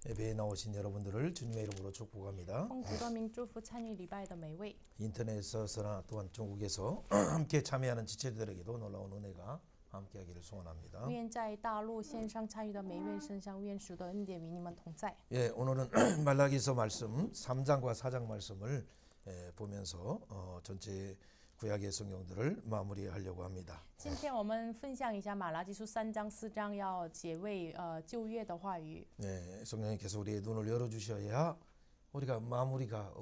예배에 나오신 여러분들을 주님의 이름으로 축복합니다. 奉主的名祝福参与礼拜的每位。 인터넷에서나 또한 중국에서 함께 참여하는 지체들에게도 놀라운 은혜가 함께하기를 소원합니다. 愿在大陆线上参与的每一位身上，愿主的恩典与你们同在。 예, 오늘은 말라기서 말씀 3장과 4장 말씀을 보면서 전체 구약의 성경들을 마무리하려고 합니다. 今天我们分享一下马拉基书3章4章，要结尾旧约的话语。 네, 성령님께서 우리의 눈을 열어주셔야 우리가 마무리가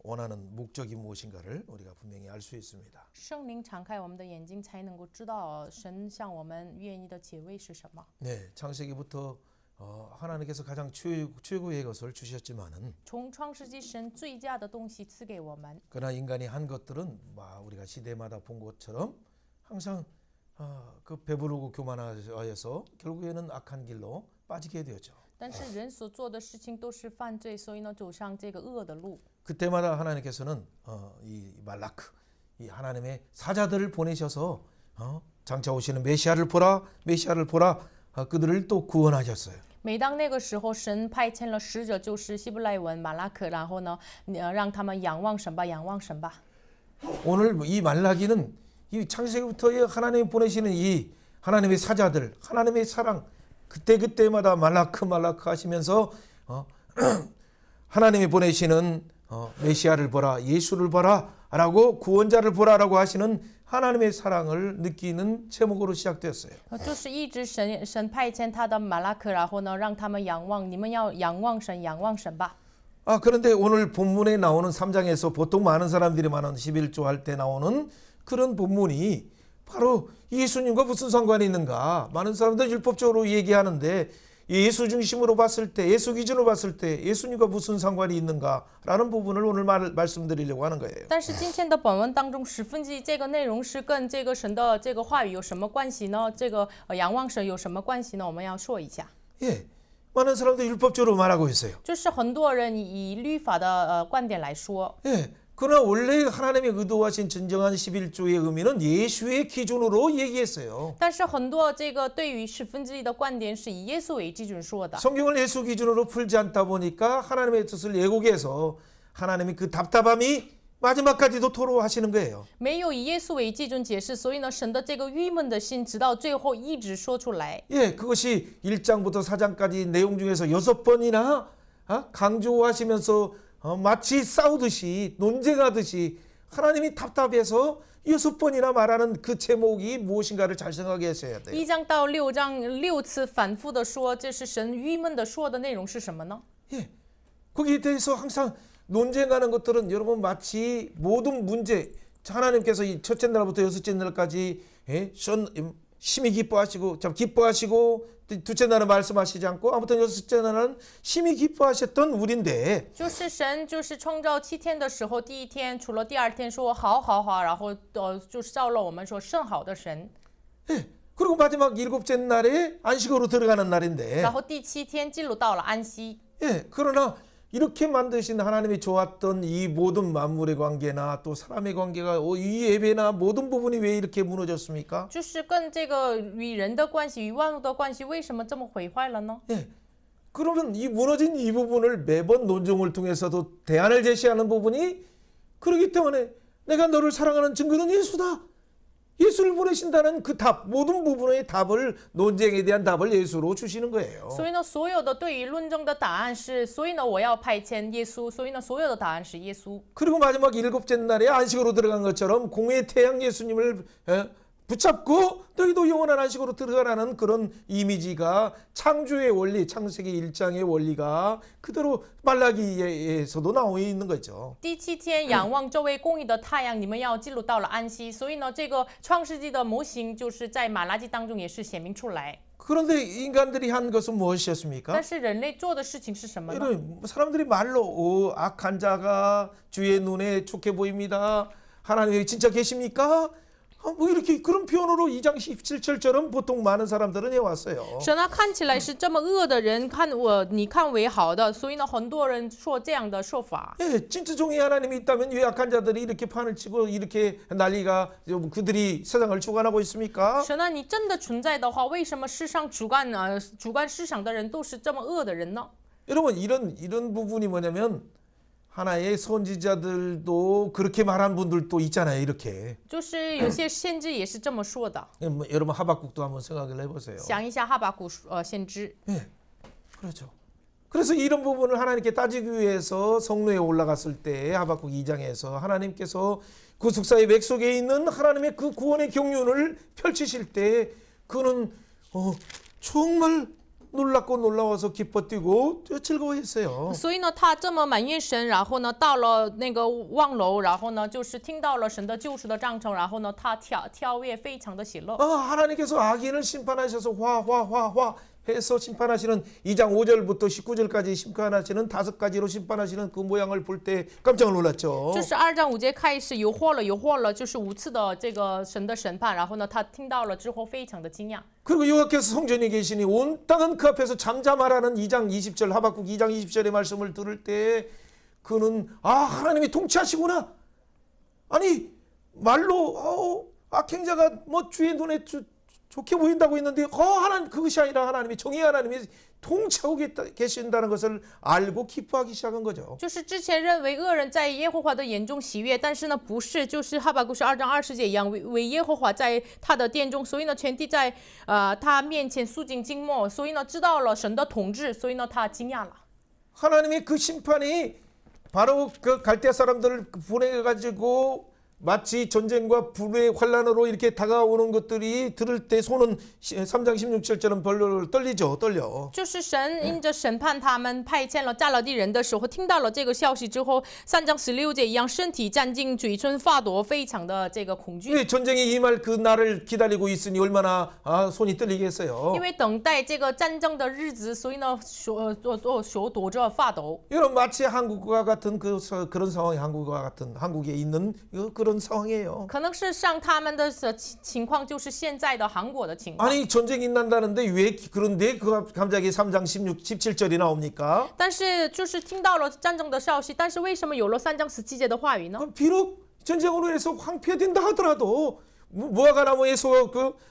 원하는 목적이 무엇인가를 우리가 분명히 알 수 있습니다. 圣灵敞开我们的眼睛，才能够知道神向我们愿意的结尾是什么。 네, 창세기부터 하나님께서 가장 최고의 것을 주셨지만은 从创世纪神最佳的东西赐给我们， 그러나 인간이 한 것들은 우리가 시대마다 본 것처럼 항상 그 배부르고 교만하여서 결국에는 악한 길로 빠지게 되었죠. 但是人所做的事情都是犯罪，所以呢，走上这个恶的路。 그때마다 하나님께서는 이 말라크, 이 하나님의 사자들을 보내셔서 장차 오시는 메시아를 보라, 그들을 또 구원하셨어요. 每当那个时候，神派遣了使者，就是希伯来文马拉克，然后呢，让他们仰望神吧，仰望神吧。 오늘 이 말라기는 이 창세기부터 하나님이 보내시는 이 하나님의 사자들, 하나님의 사랑, 그때마다 말라크 하시면서 하나님이 보내시는 메시아를 보라, 예수를 보라라고 구원자를 보라라고 하시는 하나님의 사랑을 느끼는 제목으로 시작되었어요. 就是一直神派遣他的马拉克，然后呢，让他们仰望，你们要仰望神，仰望神吧。 그런데 오늘 본문에 나오는 3장에서 보통 많은 사람들이 말하는 11조 할 때 나오는 그런 본문이 바로 예수님과 무슨 상관이 있는가? 많은 사람들 율법적으로 얘기하는데 예수 중심으로 봤을 때, 예수 기준으로 봤을 때 예수님과 무슨 상관이 있는가라는 부분을 오늘 말씀드리려고 하는 거예요. 但是今天的本文当中10分之一这个内容是跟这个神的这个话语有什么关系呢？这个仰望神有什么关系呢？我们要说一下。 예, 많은 사람들이 율법적으로 말하고 있어요. 就是很多人以律法的观点来说， 예, 그러나 원래 하나님이 의도하신 진정한 11조의 의미는 예수의 기준으로 얘기했어요. 但是很多这个对于1/10的观点是以耶稣为基准说的。 성경을 예수 기준으로 풀지 않다 보니까 하나님의 뜻을 왜곡해서 하나님이 그 답답함이 마지막까지도 토로하시는 거예요. 没有以耶稣为基准解释，所以呢，神的这个郁闷的心，直到最后一直说出来。 예, 그것이 1장부터 4장까지 내용 중에서 6번이나 강조하시면서 마치 싸우듯이 논쟁하듯이 하나님이 답답해서 6번이나 말하는 그 제목이 무엇인가를 잘 생각해 했어야 돼요. 1章到6章6次反复的说，这是神郁闷的说的内容是什么呢？ 예, 거기에 대해서 항상 논쟁하는 것들은 여러분 마치 모든 문제 하나님께서 이 첫째 날부터 여섯째 날까지 심히 기뻐하시고 둘째 날은 말씀하시지 않고 아무튼 여섯째 날은 심히 기뻐하셨던 우리인데 就是神就是创造7天的时候，第一天除了第二天说好好好，然后就是照了我们说甚好的神。 예, 그리고 마지막 일곱째 날에 안식으로 들어가는 날인데 然后第7天进入到了安息。 예, 그러나 이렇게 만드신 하나님이 좋았던 이 모든 만물의 관계나 또 사람의 관계가 이 예배나 모든 부분이 왜 이렇게 무너졌습니까? 就是跟这个与人的关系、与万物的关系，为什么这么毁坏了呢？ 예, 그러면 이 무너진 이 부분을 매번 논쟁을 통해서도 대안을 제시하는 부분이 그렇기 때문에 내가 너를 사랑하는 증거는 예수다. 예수를 보내신다는 그 답, 모든 부분의 답을 논쟁에 대한 답을 예수로 주시는 거예요. 所以呢，所有的对于论证的答案是，所以呢，我要派遣耶稣，所以呢，所有的答案是耶稣。 그리고 마지막 일곱째 날에 안식으로 들어간 것처럼 공의 태양 예수님을 붙잡고 너희도 영원한 안식으로 들어가라는 그런 이미지가 창조의 원리, 창세기 1장의 원리가 그대로 말라기에서도 나와 있는 거죠. 第7天仰望这位公义的太阳，你们要进入到了安息。所以呢，这个创世纪的模型就是在马拉基当中也是显明出来。 그런데 인간들이 한 것은 무엇이었습니까? 但是人类做的事情是什么呢？ 이런 사람들이 말로 악한 자가 주의 눈에 좋게 보입니다. 하나님이 진짜 계십니까? 뭐 이렇게 그런 표현으로 2장 17절처럼 보통 많은 사람들은 해왔어요. 神呢看起来是这么恶的人，你看为好的，所以呢很多人说这样的说法。 예, 진짜 종이 하나님이 있다면 왜 약한 자들이 이렇게 판을 치고 이렇게 난리가 그들이 세상을 주관하고 있습니까? 神呢，你真的存在的话，为什么世上主管市场的人都是这么恶的人呢？ 여러분 이런 부분이 뭐냐면 하나의 선지자들도 그렇게 말한 분들도 있잖아요. 이렇게. 就是有些先知也是这么说的。 여러분 하박국도 한번 생각을 해보세요. 想一下哈巴谷先知， 예, 그렇죠. 그래서 이런 부분을 하나님께 따지기 위해서 성로에 올라갔을 때 하박국 2장에서 하나님께서 구속사의 맥 속에 있는 하나님의 그 구원의 경륜을 펼치실 때 그는 정말 놀랍고 놀라워서 기뻐 뛰고 즐거워했어요. 所以呢，他这么埋怨神，然后呢，到了那个望楼，然后呢，就是听到了神的救赎的章程，然后呢，他跳跃，非常的喜乐。 하나님께서 악인을 심판하셔서 화 해서 심판하시는 2장 5절부터 19절까지 심판하시는 5가지로 심판하시는 그 모양을 볼 때 깜짝 놀랐죠. 就是2章5节开始有祸了，就是5次的这个神的审判，然后呢，他听到了之后非常的惊讶。 그리고 여호와께서 성전에 계시니 온 땅은 그 앞에서 잠잠하라는 2장 20절 하박국 2장 20절의 말씀을 들을 때 그는 하나님이 통치하시구나. 아니 말로 악행자가 뭐 주의 눈에 좋게 보인다고 했는데 하나님 그것이 아니라 하나님이 정의 하나님이 통치하고 계신다는 것을 알고 기뻐하기 시작한 거죠. 就是之前认为恶人在耶和华的眼中喜悦，但是呢不是，就是哈巴谷2章20节一样，为耶和华在他的殿中，所以呢全地在他面前肃静静默，所以呢知道了神的统治，所以呢他惊讶了。 하나님의 그 심판이 바로 그 갈대아 사람들을 보내가지고 마치 전쟁과 불의 환란으로 이렇게 다가오는 것들이 들을 때 손은 3장 16절처럼 벌벌 떨리죠. 떨려. 就是神因着审判他们，派遣了加勒底人的时候，听到了这个消息之后，3章16节一样，身体战惊，嘴唇发抖，非常的这个恐惧。 왜 전쟁이 임할 그 날을 기다리고 있으니 얼마나 손이 떨리겠어요. 因为等待这个战争的日子，所以呢手抖着发抖。 여러분 마치 한국과 같은 그런 상황이 한국에 있는 그런 상황이에요. 可能是像他们的情况，就是现在的韩国的情况。 아니 전쟁이 난다는데 왜 그런데 갑자기 3장 17절이 나옵니까? 但是就是听到了战争的消息，但是为什么有了3章17节的话语呢？ 비록 전쟁으로 해서 황폐된다 하더라도 무화과 나무에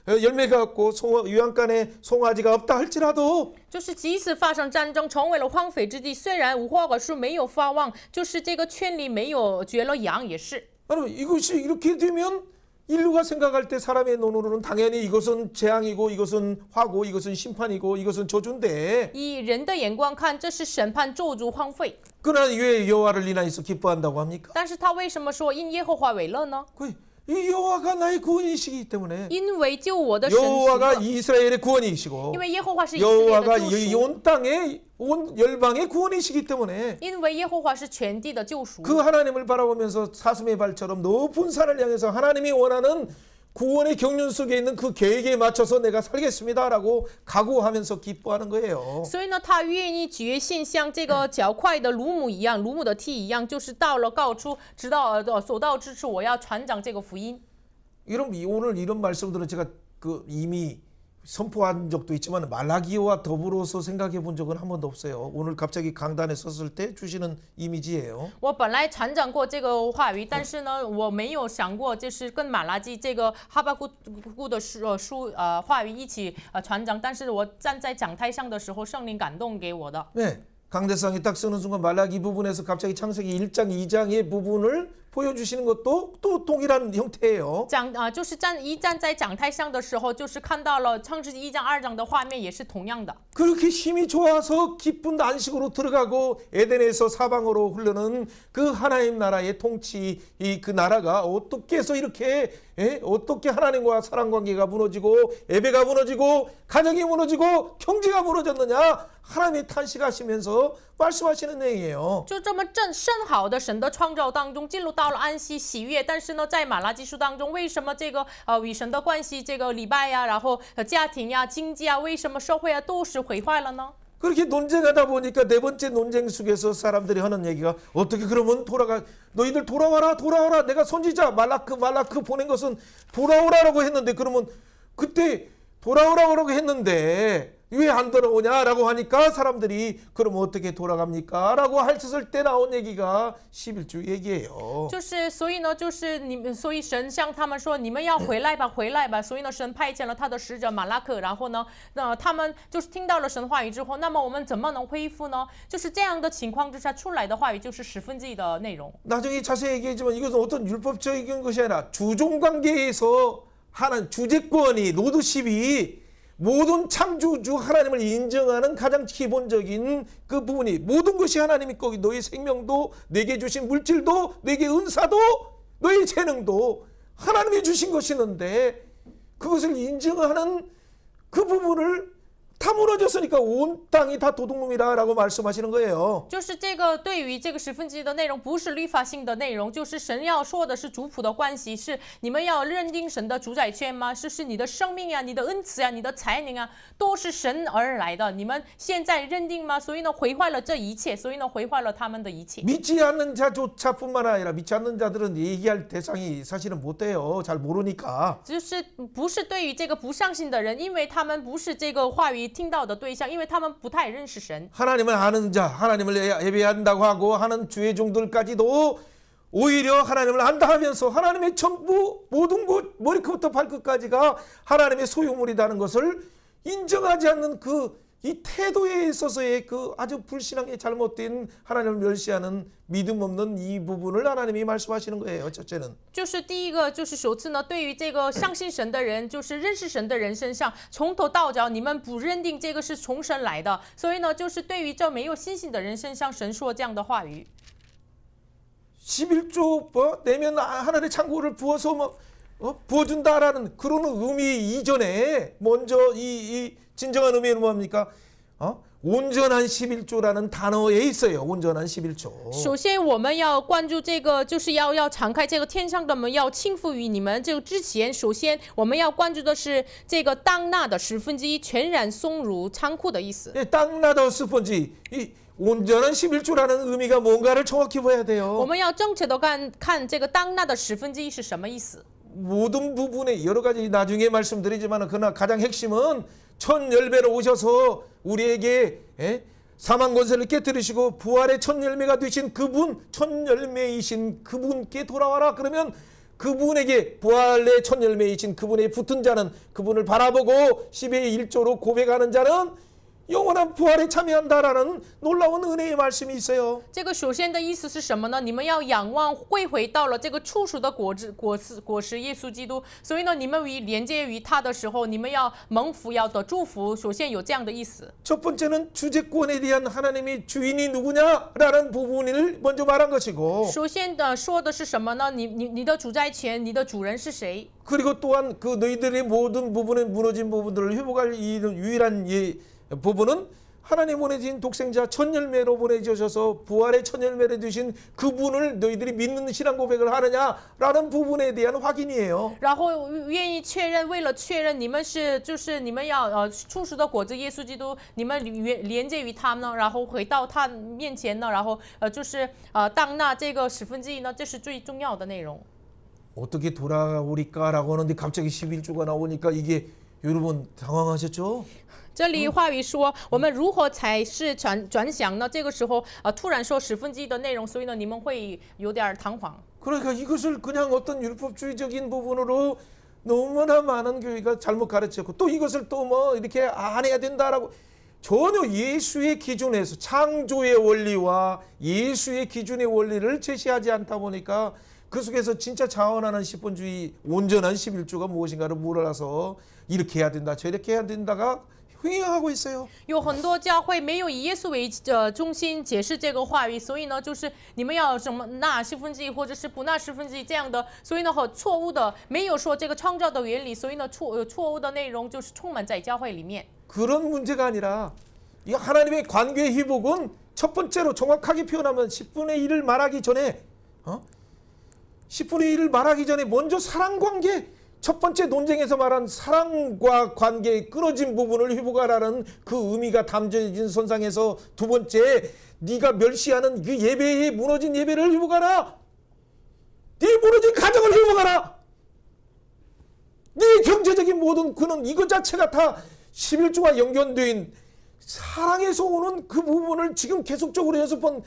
열매가 없고 유황간에 송아지가 없다 할지라도 就是即使发生战争，成为了荒废之地，虽然无花果树没有发旺，就是这个圈里没有绝了羊也是。 여러분 이것이 이렇게 되면 인류가 생각할 때 사람의 눈으로는 당연히 이것은 재앙이고 이것은 화고 이것은 심판이고 이것은 저주인데 以人的眼光看，这是审判、咒诅、荒废。 그러나 왜 여호와를 인하여서 기뻐한다고 합니까? 但是他为什么说因耶和华为乐呢？ 이 여호와가 나의 구원이시기 때문에 因为救我的神是 여호와가 乐， 이스라엘의 구원이시고 因为耶和华是以色列 여호와가 的救赎， 온 땅의 온 열방의 구원이시기 때문에 因为耶和华是全地的救赎。 그 하나님을 바라보면서 사슴의 발처럼 높은 산을 향해서 하나님이 원하는 구원의 경륜 속에 있는 그 계획에 맞춰서 내가 살겠습니다라고 각오하면서 기뻐하는 거예요. 所以呢，他愿意决心像这个较快的鲁母一样，鲁母的蹄一样，就是到了高处，直到所到之处，我要传讲这个福音。 오늘 이런 말씀들은 제가 이미 선포한 적도 있지만 말라기와 더불어서 생각해 본 적은 한 번도 없어요. 오늘 갑자기 강단에 섰을 때 주시는 이미지예요. 我本来传讲过这个话语，但是呢，我没有想过，就是跟马拉基这个哈巴谷的话语一起传讲。但是我站在讲台上的时候，圣灵感动给我的。 네, 강대상이 딱 서는 순간 말라기 부분에서 갑자기 창세기 1장, 2장의 부분을 보여주시는 것도 또 동일한 형태예요. 就是站在讲台上的时候，就是看到了创世纪1章2章的画面，也是同样的。 그렇게 힘이 좋아서 기쁜 안식으로 들어가고 에덴에서 사방으로 흐르는 그 하나님 나라의 통치 그 나라가 어떻게 해서 이렇게 어떻게 하나님과 사랑 관계가 무너지고 예배가 무너지고 가정이 무너지고 경제가 무너졌느냐 하나님이 탄식하시면서 말씀하시는 내용이에요. 就这么甚好的神的创造当中，进入到了安息喜悦，但是呢，在马拉基书当中，为什么这个与神的关系，这个礼拜呀，然后家庭呀、经济啊，为什么社会啊都是毁坏了呢？ 그렇게 논쟁하다 보니까 네 번째 논쟁 속에서 사람들이 하는 얘기가 어떻게 그러면 너희들 돌아와라. 내가 선지자 말라크 보낸 것은 돌아오라라고 했는데 그러면 그때 돌아오라고 했는데 왜 안 돌아오냐라고 하니까 사람들이 그럼 어떻게 돌아갑니까? 라고 했을 때 나온 얘기가 11조 얘기예요. 就是所以呢，就是所以神向他们说，你们要回来吧，回来吧。所以呢，神派遣了他的使者马拉克，然后呢，他们就是听到了神话语之后，那么我们怎么能恢复呢？就是这样的情况之下出来的话语就是10%的内容。 나중에 자세히 얘기하지만 이것은 어떤 율법적인 것이 아니라 주종관계에서 하는 주재권이 로드십이 모든 창조주 하나님을 인정하는 가장 기본적인 그 부분이 모든 것이 하나님이 거기 너의 생명도 내게 주신 물질도 내게 은사도 너의 재능도 하나님이 주신 것이는데 그것을 인정하는 그 부분을 다 무너졌으니까 온 땅이 다 도둑놈이라고 말씀하시는 거예요. 就是这个对于这个1/10的内容，不是律法性的内容，就是神要说的是主仆的关系，是你们要认定神的主宰权吗？是你的生命呀、你的恩赐呀、你的才能啊，都是神而来的。你们现在认定吗？所以呢，毁坏了这一切，所以呢，毁坏了他们的一切。 믿지 않는 자조차뿐만 아니라 믿지 않는 자들은 얘기할 대상이 사실은 못 돼요. 잘 모르니까. 就是不是对于这个不相信的人，因为他们不是这个话语听到的对象，因为他们不太认识神。 하나님을 아는 자, 하나님을 예배한다고 하고 하는 주의 종들까지도 오히려 하나님을 안다 하면서 하나님의 전부 모든 것 머리끝부터 발끝까지가 하나님의 소유물이라는 것을 인정하지 않는 이 태도에 있어서의 그 아주 불신앙의 잘못된 하나님을 멸시하는 믿음 없는 이 부분을 하나님이 말씀하시는 거예요. 첫째는. 就是第一个，就是首次呢，对于这个相信神的人，就是认识神的人身上，从头到脚，你们不认定这个是从神来的，所以呢，就是对于这没有信心的人身上，神说这样的话语。 11조 내면 하늘의 창고를 부어서 부어준다라는 그런 의미 이전에 먼저 이 진정한 의미는 뭡니까? 온전한 11조라는 단어에 있어요. 온전한 11조. 首先，我们要关注这个，就是要敞开这个天上的门，要倾覆于你们。这个之前，首先我们要关注的是这个当纳的1/10，全然松如仓库的意思。 땅나더 스펀지 이 온전한 11조라는 의미가 뭔가를 정확히 봐야 我 돼요. 们要正确的看这个当纳的1/10是什么意思。 모든 부분에 여러 가지 나중에 말씀드리지만 그러나 가장 핵심은 천 열매로 오셔서 우리에게 사망 권세를 깨뜨리시고 부활의 첫 열매가 되신 그분, 첫 열매이신 그분께 돌아와라. 그러면 그분에게 부활의 첫 열매이신 그분에 붙은 자는 그분을 바라보고 10의 1조로 고백하는 자는 영원한 부활에 참여한다라는 놀라운 은혜의 말씀이 있어요. 这个首先的意思是什么呢？你们要仰望会回到了这个初熟的果实耶稣基督，所以呢，你们连接于他的时候，你们要蒙福，要得祝福。首先有这样的意思。 첫 번째는 주재권에 대한 하나님의 주인이 누구냐라는 부분을 먼저 말한 것이고 首先的说的是什么呢？你的主宰权，你的主人是谁？ 그리고 또한 그 너희들의 모든 부분에 무너진 부분들을 회복할 유일한 부분은 하나님 보내신 독생자 첫 열매로 보내주셔서 부활의 첫 열매를 주신 그분을 너희들이 믿는 신앙 고백을 하느냐라는 부분에 대한 확인이에요. 然后愿意确认，为了确认你们就是你们要初熟的果子耶稣基督，你们连接于他呢，然后回到他面前呢，然后就是当纳这个1/10呢，这是最重要的内容。 어떻게 돌아오리까라고 하는데 갑자기 11조가 나오니까 이게 여러분 당황하셨죠? 这里话语说，我们如何才是转想呢？这个时候突然说1/10的内容，所以呢，你们会有点彷徨。 그러니까 이것을 그냥 어떤 율법주의적인 부분으로 너무나 많은 교회가 잘못 가르쳤고 또 이것을 또 뭐 이렇게 안 해야 된다라고 전혀 예수의 기준에서 창조의 원리와 예수의 기준의 원리를 제시하지 않다 보니까 그 속에서 진짜 자원하는 10분주의 온전한 11조가 무엇인가를 몰라서 이렇게 해야 된다 저렇게 해야 된다가 횡행하고 있어요. 有很多教会没有以耶稣为中心解释这个话语，所以呢，就是你们要什么纳1/10，或者是不纳1/10这样的，所以呢，很错误的没有说这个创造的原理，所以呢，错误的内容就是充满在教会里面。 그런 문제가 아니라 이 하나님의 관계의 회복은 첫 번째로 정확하게 표현하면 10분의 1을 말하기 전에 10분의 1을 말하기 전에 먼저 사랑 관계 첫 번째 논쟁에서 말한 사랑과 관계의 끊어진 부분을 회복하라는 그 의미가 담겨진 선상에서 두 번째, 네가 멸시하는 그 예배의 무너진 예배를 회복하라. 네 무너진 가정을 회복하라. 네 경제적인 모든 그는 이것 자체가 다 11조가 연결된 사랑에서 오는 그 부분을 지금 계속적으로 6번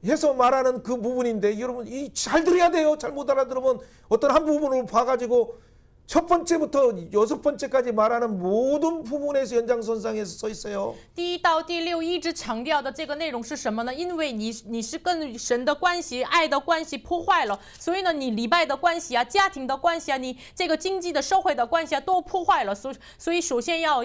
해서 말하는 그 부분인데, 여러분 잘 들어야 돼요. 잘못 알아들으면 어떤 한 부분을 봐가지고 첫 번째부터 6번째까지 말하는 모든 부분에서 연장선상에서 서 있어요. 第1到第6一直强调的这个内容是什么呢？因为你是跟神的关系、爱的关系破坏了，所以呢，你礼拜的关系啊、家庭的关系啊、你这个经济的、社会的关系啊都破坏了。所以首先要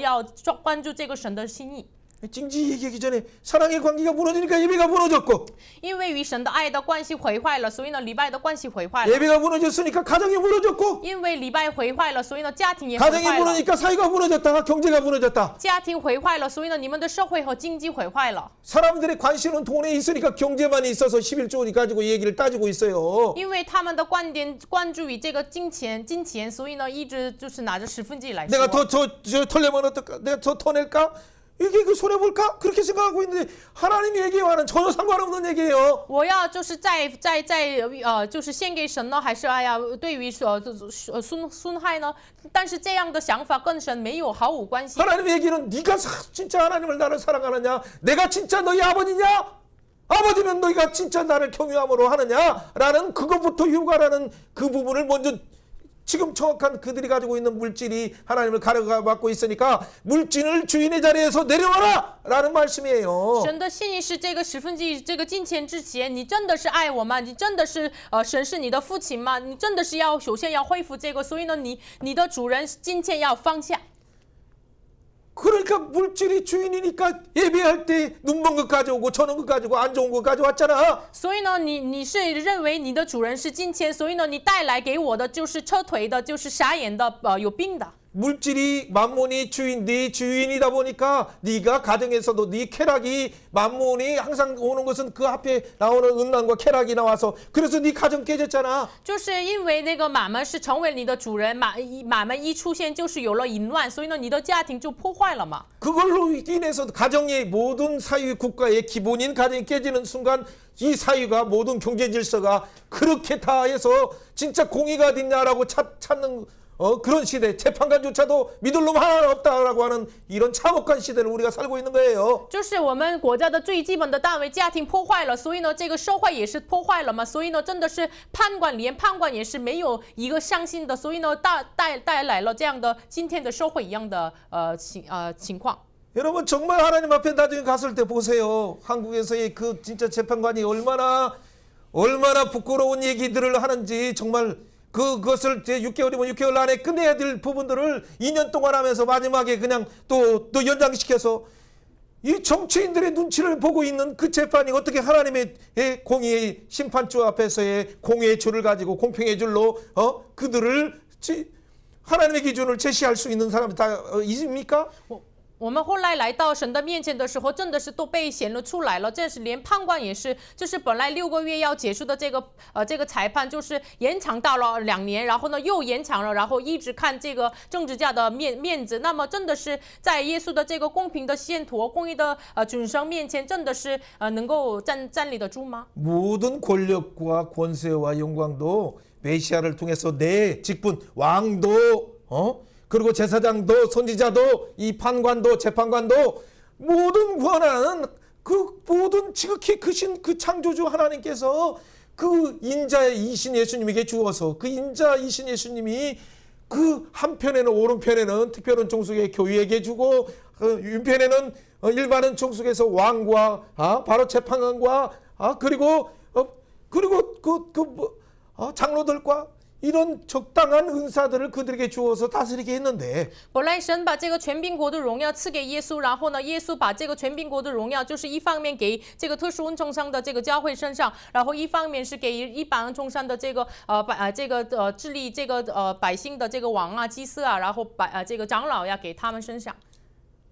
关注这个神的心意。 经济 얘기하기 전에 사랑의 관계가 무너지니까 예배가 무너졌고, 因为与神的爱的关系毁坏了，所以呢，礼拜的关系毁坏了。 예배가 무너졌으니까 가정이 무너졌고, 因为礼拜毁坏了，所以呢，家庭也毁 가정이 坏了。 무너지니까 사회가 무너졌다, 경제가 무너졌다. 家庭毁坏了，所以呢，你们的社会和经济毁坏了。 사람들의 관심은 돈에 있으니까 경제만 있어서 11조 가지고 얘기를 따지고 있어요. 因为他们的观点关注于这个金钱，所以呢，一直就是拿着10%来说。 내가 저 털려면 어떨까? 내가 저 터낼까? 이게 그 손해 볼까? 그렇게 생각하고 있는데 하나님의 얘기와는 전혀 상관없는 얘기예요. 我要就是就是献给神呢，还是哎呀，对于损害呢？但是这样的想法跟神没有毫无关系。 하나님의 얘기는 네가 진짜 하나님을 나를 사랑하느냐? 내가 진짜 너희 아버지냐? 아버지면 너희가 진짜 나를 경유함으로 하느냐? 라는 그것부터 휴가라는 그 부분을 먼저 지금 정확한 그들이 가지고 있는 물질이 하나님을 가려받고 있으니까 물질을 주인의 자리에서 내려와라! 라는 말씀이에요. 神的信是这个1/10这个金钱之前，你真的是爱我吗？你真的是神是你的父亲吗？你真的是要首先要恢复这个，所以呢，你的主人金钱要放下。 그러니까 물질이 주인이니까 예배할 때 눈먼 것 가져오고 저런 것 가지고 안 좋은 것 가져왔잖아. 所以呢，你是认为你的主人是金钱，所以呢，你带来给我的就是撤腿的，就是傻眼的，有病的。 물질이 만몬이 네 주인이다 보니까 네가 가정에서도 네 쾌락이 만몬이 항상 오는 것은 그 앞에 나오는 음란과 쾌락이 나와서 그래서 네 가정 깨졌잖아. 就是因为那个马门是成为你的主人，马门一出现就是有了淫乱，所以呢，你的家庭就破坏了嘛。 그걸로 인해서 가정의 모든 사회 국가의 기본인 가정이 깨지는 순간 이 사회가 모든 경제 질서가 그렇게 다 해서 진짜 공의가 어딨냐라고 찾는 그런 시대, 재판관조차도 믿을 놈 하나 없다라고 하는 이런 참혹한 시대를 우리가 살고 있는 거예요. 就是我们国家的最基本的单位家庭破坏了，所以呢，这个社会也是破坏了嘛，所以呢，真的是连判官也是没有一个相信的，所以呢，带来了这样的今天的社会一样的情况。 여러분 정말 하나님 앞에 나중에 갔을 때 보세요. 한국에서의 그 진짜 재판관이 얼마나 부끄러운 얘기들을 하는지 정말 그것을 제 6개월이면 6개월 안에 끝내야 될 부분들을 2년 동안 하면서 마지막에 그냥 또 연장시켜서 이 정치인들의 눈치를 보고 있는 그 재판이 어떻게 하나님의 공의의 심판주 앞에서의 공의의 줄을 가지고 공평의 줄로 그들을 하나님의 기준을 제시할 수 있는 사람이 다 있습니까? 我们后来来到神的面前的时候，真的是都被显露出来了。这是连判官也是，就是本来6个月要结束的这个裁判，就是延长到了2年，然后呢又延长了，然后一直看这个政治家的面子。那么真的是在耶稣的这个公平的信徒、公义的准绳面前，真的是能够站立得住吗？ 모든 권력과 권세와 영광도 메시아를 통해서 내 직분 왕도 그리고 제사장도 선지자도 이 판관도 재판관도 모든 권한은 그 모든 지극히 크신 그 창조주 하나님께서 그 인자이신 예수님에게 주어서 그 인자이신 예수님이 그 한편에는 오른편에는 특별한 종속의 교회에게 주고 왼편에는 일반은 종속에서 왕과 바로 재판관과 그리고 장로들과 이런 적당한 은사들을 그들에게 주어서 다스리게 했는데 本来神把这个权柄国的荣耀赐给耶稣，然后呢，耶稣把这个权柄国的荣耀，就是一方面给这个特殊恩宠上的这个教会身上，然后一方面是给一般恩宠上的这个治理这个百姓的这个王啊、祭司啊，然后这个长老呀给他们身上。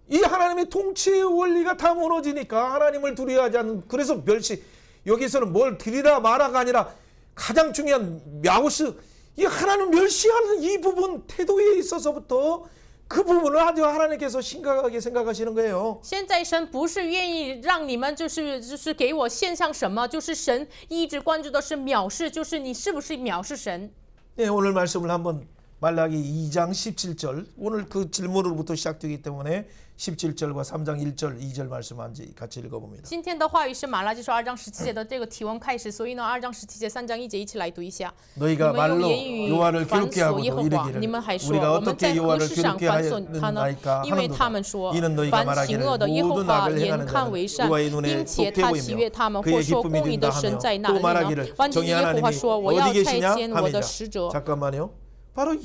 이 하나님의 통치의 원리가 다 무너지니까 하나님을 두려워하지 않는 그래서 멸시 여기서는 뭘 드리라 마라가 아니라 가장 중요한 мя우스 이 하나님 멸시하는 이 부분 태도에 있어서부터 그 부분을 아주 하나님께서 심각하게 생각하시는 거예요. 现在神不是愿意让你们就是给我献上什么，就是神一直关注的是藐视，就是你是不是藐视神。 네, 오늘 말씀을 한번 말라기 2장 17절 오늘 그 질문으로부터 시작되기 때문에 17절과 3장 1절 2절 말씀 같이 읽어봅니다. 今天的话语是马拉基书2章17节的这个提问开始，所以呢2章17节3章1节一起来读一下。 너희가 말로 여호와를 괴롭게 하고도 耶和华， 이르기를 你们还说 우리가 我们在 어떻게 何 여호와를 事上 괴롭게 反损他呢？ 하였나이까 因为他们 하는도다. 说 이는 너희가 凡 말하기를 行恶的耶和 모든 华 악을 眼 행하는 看为 자는 善， 여호와의 눈에 并且 좋게 他喜悦 보이며 他们， 그의 或说 기쁨이 公义的 된다 神 하며 在哪 또 里呢？ 말하기를 万军 정의 耶和华 하나님이 说：“我要 어디 差 계시냐 遣我的 함이라. 使者。” 잠깐만요. 바로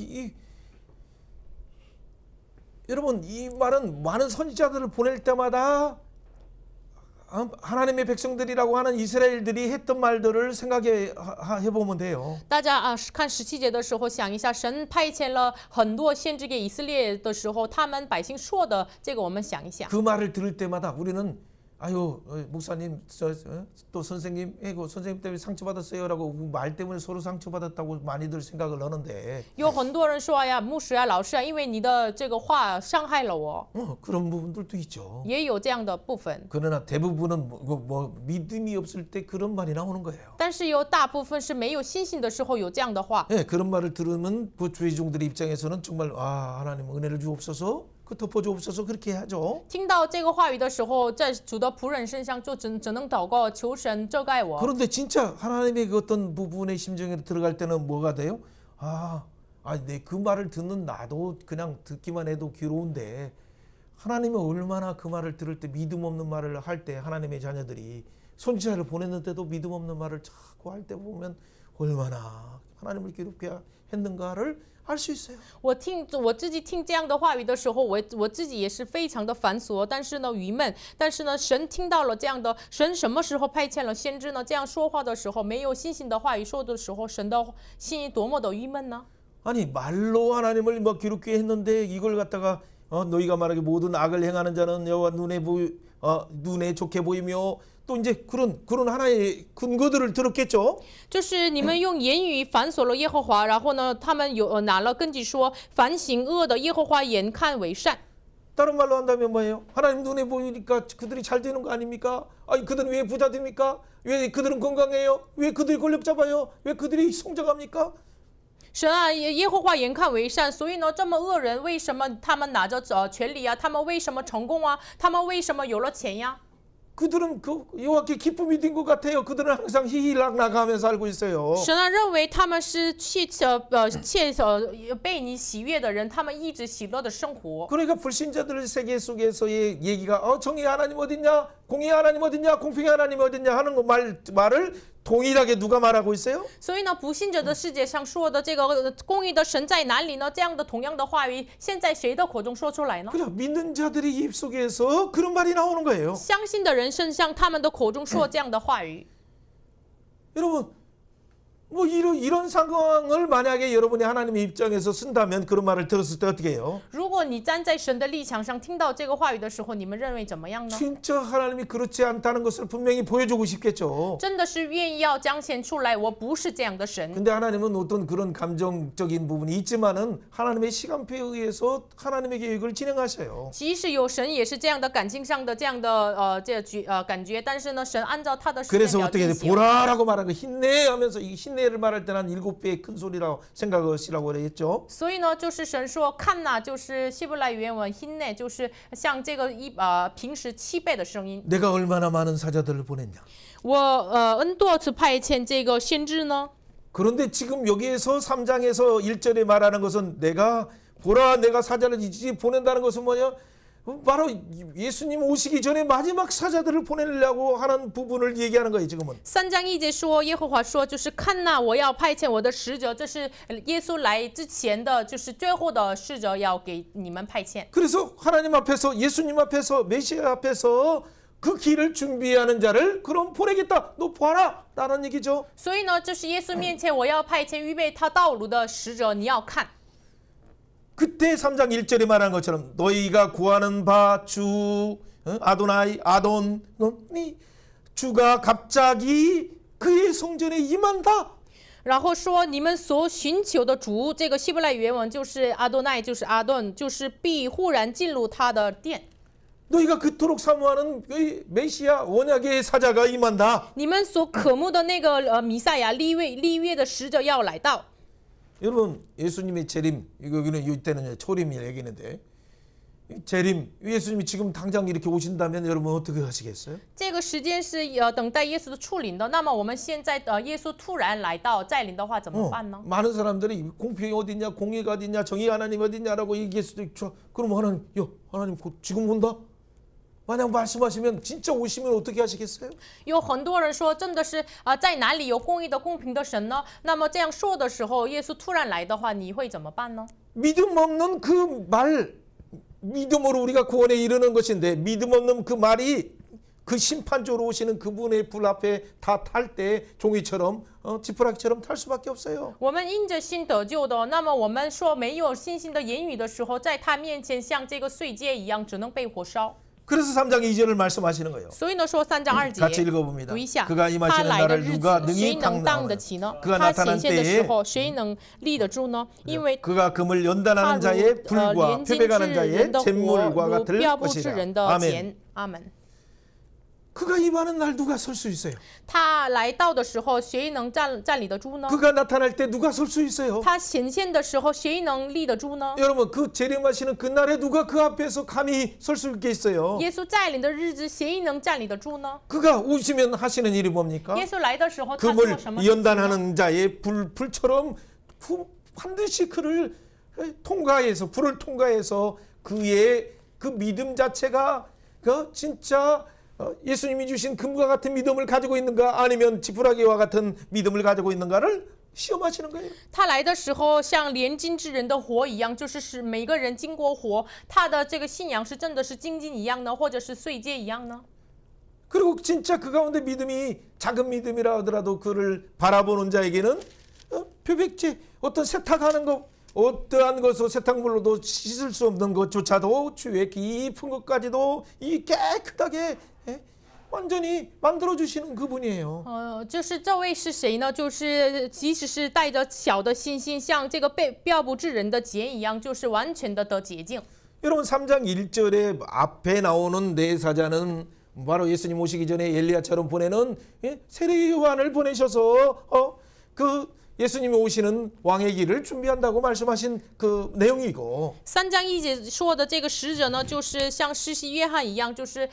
여러분 이 말은 많은 선지자들을 보낼 때마다 하나님의 백성들이라고 하는 이스라엘들이 했던 말들을 생각해 보면 돼요. 大家看17节的时候，想一下，神派遣了很多先知给以色列的时候，他们百姓说的这个，我们想一想。 그 말을 들을 때마다 우리는 아유 목사님 또 선생님 선생님 때문에 상처받았어요라고 말 때문에 서로 상처받았다고 많이들 생각을 하는데 有很多人说：“哎呀，牧师啊，老师啊，因为你的这个话伤害了我。” 그런 부분들도 있죠. 也有这样的部分， 그러나 대부분은 뭐 믿음이 없을 때 그런 말이 나오는 거예요. 但是有大部分是没有信心的时候有这样的话。 네, 그런 말을 들으면 그 죄종들의 입장에서는 정말 하나님 은혜를 주옵소서. 그 덮어주옵소서 그렇게 하죠. 听到这个话语的时候，在主的仆人身上就只能祷告，求神遮盖我。 그런데 진짜 하나님의 그 어떤 부분의 심정에 들어갈 때는 뭐가 돼요? 그 말을 듣는 나도 그냥 듣기만 해도 괴로운데 하나님은 얼마나 그 말을 들을 때 믿음 없는 말을 할 때 하나님의 자녀들이 선지자를 보냈는데도 믿음 없는 말을 자꾸 할 때 보면 얼마나 하나님을 괴롭게 했는가를 알 수 있어요. 我自己听这样的话语的时候，我自己也是非常的繁琐，但是呢郁闷。但是呢，神听到了这样的，神什么时候派遣了先知呢？这样说话的时候，没有信心的话语说的时候，神的心多么的郁闷呢？ 아니 말로 하나님을 뭐 괴롭게 했는데 이걸 갖다가 너희가 말하기 모든 악을 행하는 자는 여호와 눈에 좋게 보이며 또 이제 그런 하나의 근거들을 들었겠죠. 就是你们用言语反锁了耶和华，然后呢，他们拿了根据说，凡行恶的耶和华眼看为善。 다른 말로 한다면 뭐예요? 하나님 눈에 보이니까 그들이 잘 되는 거 아닙니까? 아니 그들은 왜 부자 됩니까? 왜 그들은 건강해요? 왜 그들이 권력 잡아요? 왜 그들이 성장합니까? 神啊，耶和华眼看为善，所以呢，这么恶人为什么他们拿着权力啊？他们为什么成功啊？他们为什么有了钱呀？ 그들은 그 여호와께 기쁨이 된 것 같아요. 그들은 항상 희희락락하면서 살고 있어요. 神啊，认为他们是被你喜悦的人，他们一直喜乐的生活。 그러니까 불신자들 세계 속에서의 얘기가 정의 하나님 어딨냐, 공의 하나님 어딨냐, 공평의 하나님 어딨냐 하는 거 말을 동일하게 누가 말하고 있어요? 所以呢，不信者的世界上说的这个公义的神在哪里呢？这样的同样的话语，现在谁的口中说出来呢？ 그냥 믿는 자들의 입 속에서 그런 말이 나오는 거예요. 相信的人身上，他们的口中说这样的话语。 여러분, 뭐 이런 상황을 만약에 여러분이 하나님의 입장에서 쓴다면 그런 말을 들었을 때 어떻게 해요? 如果你站在神的立场上听到这个话语的时候，你们认为怎么样呢？ 진짜 하나님이 그렇지 않다는 것을 분명히 보여주고 싶겠죠. 真的是愿意要彰显出来，我不是这样的神。 근데 하나님은 어떤 그런 감정적인 부분이 있지만은 하나님의 시간표에 의해서 하나님의 계획을 진행하셔요. 即使有神也是这样的感情上的这样的感觉，但是呢，神按照他的时间 그래서 表 어떻게 进 돼? 行。 보라라고 말하는 거 힘내 하면서 이 힘내를 말할 때는 7배의 큰 소리라고 생각하시라고 그랬죠. 所以呢，就是神说看呐，就是希伯来原文 hinne，就是像这个平时7倍的声音。 내가 얼마나 많은 사자들을 보냈냐. 我恩多次派遣这个先知呢？ 그런데 지금 여기에서 3장에서 1절에 말하는 것은 내가 보라 내가 사자를 이제 보낸다는 것은 뭐냐? 바로 예수님 오시기 전에 마지막 사자들을 보내려고 하는 부분을 얘기하는 거예요. 지금은. 3章1节说，耶和华说，就是看呐，我要派遣我的使者，这是耶稣来之前的，就是最后的使者要给你们派遣。 그래서 하나님 앞에서 예수님 앞에서 메시아 앞에서 그 길을 준비하는 자를 그럼 보내겠다. 너 봐라. 라는 얘기죠. 所以呢，就是耶稣面前我要派遣预备他道路的使者，你要看。 그때 3장 1절에 말한 것처럼 너희가 구하는 바 주 아도나이 아돈이 주가 갑자기 그의 성전에 임한다. 然后说你们所寻求的主，这个希伯来原文就是阿多奈，就是阿顿，就是必忽然进入他的殿。 너희가 그토록 사모하는 그 메시아 언약의 사자가 임한다. 你们所渴慕的那个弥赛亚立约的使者要来到。 여러분 예수님의 재림 여기는 이때는 초림이 얘기는데 재림 예수님이 지금 당장 이렇게 오신다면 여러분 어떻게 하시겠어요? 这个时间是等待耶稣的出临的。那么我们现在耶稣突然来到再临的话怎么办呢？ 많은 사람들이 공평이 어딨냐 공의가 어딨냐 정의 하나님 어딨냐라고 얘기할 수도 있죠. 그럼 하나님 하나님 곧 지금 온다? 만약 말씀하시면 진짜 오시면 어떻게 하시겠어요? 有很多人说，真的是在哪里有公义的、公平的神呢？那么这样说的时候，耶稣突然来的话，你会怎么办呢？ 믿음 없는 그 말, 믿음으로 우리가 구원에 이르는 것인데 믿음 없는 그 말이 그 심판조로 오시는 그분의 불 앞에 다 탈 때 종이처럼 지푸라기처럼 탈 수밖에 없어요. 我们因着心得救的，那么我们说没有信心的言语的时候，在他面前像这个碎秸一样，只能被火烧。 그래서 3장 2절을 말씀하시는 거예요. 所以呢，说3章2节， 같이 읽어봅니다. 读一下。 그가 他 임하시는 来的 날을 日 누가 子，谁 능히 能当得 탕나오나 起呢？ 그가 他 나타난 显现的时 때에 候，谁能立得住呢？因为 그가 금을 他 연단하는 如 자의 불과 连金之 표백하는 자의 人的火， 잼물과 如 같을 标布之 것이라. 人的 아멘. 钱。阿门。 그가 임하는 날 누가 설 수 있어요? 他来到的时候，谁能站立得住呢？ 그가 나타날 때 누가 설 수 있어요? 他显现的时候，谁能立得住呢？ 여러분 그 재림하시는 그날에 누가 그 앞에서 감히 설 수 있겠어요? 耶稣再临的日子，谁能站立得住呢？ 그가 오시면 하시는 일이 뭡니까? 耶稣来的时候，他做 금을 什么事情呢？ 연단하는 자의 불처럼 반드시 그를 통과해서 불을 통과해서 그의 그 믿음 자체가 그 진짜 예수님이 주신 금과 같은 믿음을 가지고 있는가 아니면 지푸라기와 같은 믿음을 가지고 있는가를 시험하시는 거예요. 他来的时候，像炼金之人的火一样，就是使每个人经过火，他的这个信仰是真的是金一样呢，或者是碎秸一样呢？ 그리고 진짜 그 가운데 믿음이 작은 믿음이라 하더라도 그를 바라보는 자에게는 표백제 어떤 세탁하는 것 어떠한 것으로 세탁물로도 씻을 수 없는 것조차도 주의 깊은 것까지도 이 깨끗하게 완전히 만들어 주시는 그분이에요. 就是这位是谁呢？就是即使是带着小的信心，像这个被标不治人的结一样，就是完全的得洁净。 여러분 3장 1절에 앞에 나오는 네 사자는 바로 예수님 오시기 전에 엘리야처럼 보내는 세례 요한을 보내셔서 그 예수님이 오시는 왕의 길을 준비한다고 말씀하신 그 내용이고 3章1节说的这个使者呢，就是像施洗约翰一样，就是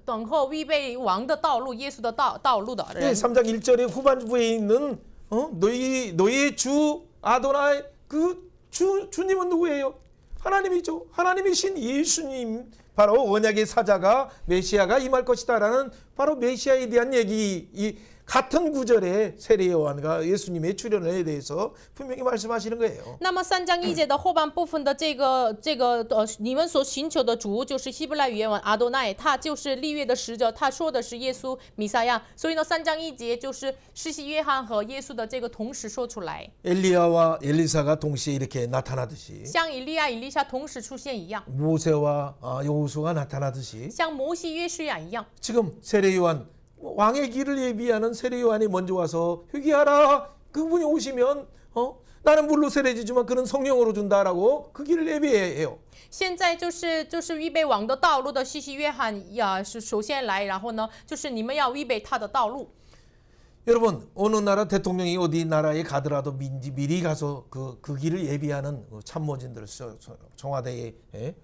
等候预备王的道路，耶稣的道路的人。 3장 1절의 후반부에 있는 너희의 주 아도나이 그 주님은 누구예요? 하나님이죠. 하나님이신 예수님 바로 언약의 사자가 메시아가 임할 것이다라는 바로 메시아에 대한 얘기 이 같은 구절에 세례 요한과 예수님의 출현에 대해서 분명히 말씀하시는 거예요. 那么3章1节的后半部分的这个你们所寻求的主，就是希伯来原文阿多奈，他就是立约的使者，他说的是耶稣弥赛亚。所以呢，3章1节就是施洗约翰和耶稣的这个同时说出来， 엘리야와 엘리사가 동시에 이렇게 나타나듯이 像以利亚、以利沙同时出现一样， 모세와 여호수가 나타나듯이 像摩西、约书亚一样。 지금 세례 요한 왕의 길을 예비하는 세례 요한이 먼저 와서 회개하라. 그분이 오시면 나는 물로 세례지지만 그는 성령으로 준다라고 그 길을 예비해요. 现在就是预备王的道路的施洗约翰呀，是首先来，然后呢，就是你们要预备他的道路。 여러분 어느 나라 대통령이 어디 나라에 가더라도 미리 가서 그 길을 예비하는 참모진들 청와대의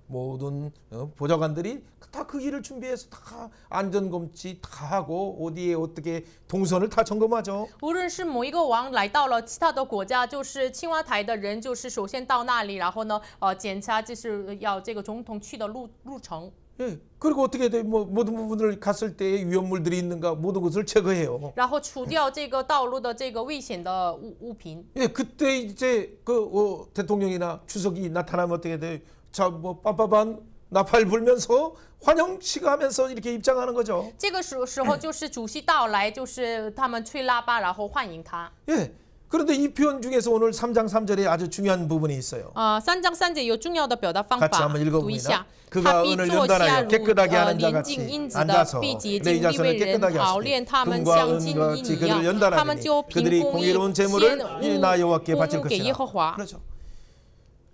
모든 보좌관들이 다 그 길을 준비해서 다 안전검지 다 하고 어디에 어떻게 동선을 다 점검하죠. 无论是某一个王来到了其他的国家，就是青瓦台的人，就是首先到那里，然后呢，检查就是要这个总统去的路程。 예, 그리고 어떻게 돼? 모든 부분을 갔을 때 위험물들이 있는가 모든 것을 제거해요. 然后除掉这个道路的这个危险的物品。 예, 그때 이제 그 대통령이나 주석이 나타나면 어떻게 돼? 자, 뭐 빰빠밤 나팔 불면서 환영식 하면서 이렇게 입장하는 거죠. 这个时候就是主席到来，就是他们吹喇叭，然后欢迎他。 예, 그런데 이 표현 중에서 오늘 3장 3절에 아주 중요한 부분이 있어요. 3章3节有重要的表达方 같이 法 한번 ，读 읽어봅니다. 一下。 그가 他必 은을 坐下 연단하여 如 깨끗하게 하는 자 邻 같이 近因子的 앉아서 必洁 내 净利 자손을 未人 깨끗하게 熬 하시되 炼他们 금과 像金 은과 银 같이 一 그들을 样，他们 연단하니 就凭 그들이 公义 공의로운 献 재물을 나 物 여호와께 供 바칠 物给耶和 것이라. 华。 그렇죠.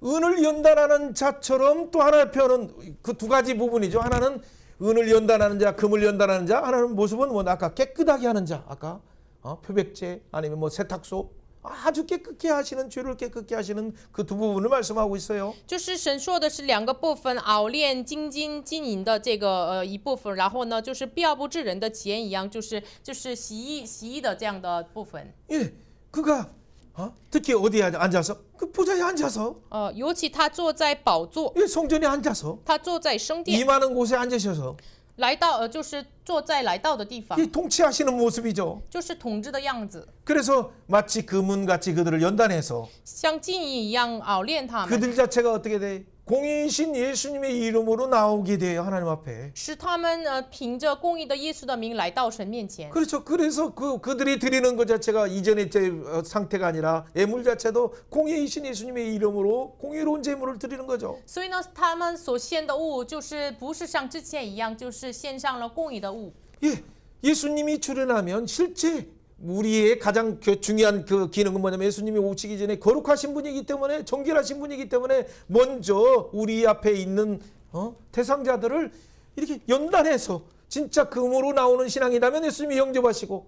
은을 연단하는 자처럼 또 하나의 표현은 그 두 가지 부분이죠. 하나는 은을 연단하는 자, 금을 연단하는 자. 하나는 모습은 뭐 아까 깨끗하게 하는 자. 아까 표백제 아니면 뭐 세탁소. 아주 깨끗게 하시는 죄를 깨끗게 하시는 그 두 부분을 말씀하고 있어요. 就是神说的是两个部分，熬炼金银的这个一部分，然后呢就是调不治人的钱一样，就是洗衣的这样的部分。 예, 그가 특히 어디에 앉아서 그 보좌에 앉아서 尤其他坐在宝座， 예, 성전에 앉아서 他坐在圣殿， 이 많은 곳에 앉으셔서 来到就是坐在来到的地方， 이 통치하시는 모습이죠. 就是统治的样子， 그래서 마치 금은같이 그들을 연단해서 像金银一样熬炼他们， 그들 자체가 어떻게 돼? 공의이신 예수님의 이름으로 나오게 돼요. 하나님 앞에. 使他们凭着公义的耶稣的名来到神面前。 그렇죠. 그래서 그들이 드리는 것 자체가 이전의 상태가 아니라 예물 자체도 공의이신 예수님의 이름으로 공의로운 제물을 드리는 거죠. 所以呢，他们所献的物就是不是像之前一样，就是献上了公义的物。 예, 예수님이 출현하면 실제 우리의 가장 중요한 그 기능은 뭐냐면 예수님이 오시기 전에 거룩하신 분이기 때문에 정결하신 분이기 때문에 먼저 우리 앞에 있는 대상자들을 이렇게 연단해서 진짜 금으로 나오는 신앙이라면 예수님이 영접하시고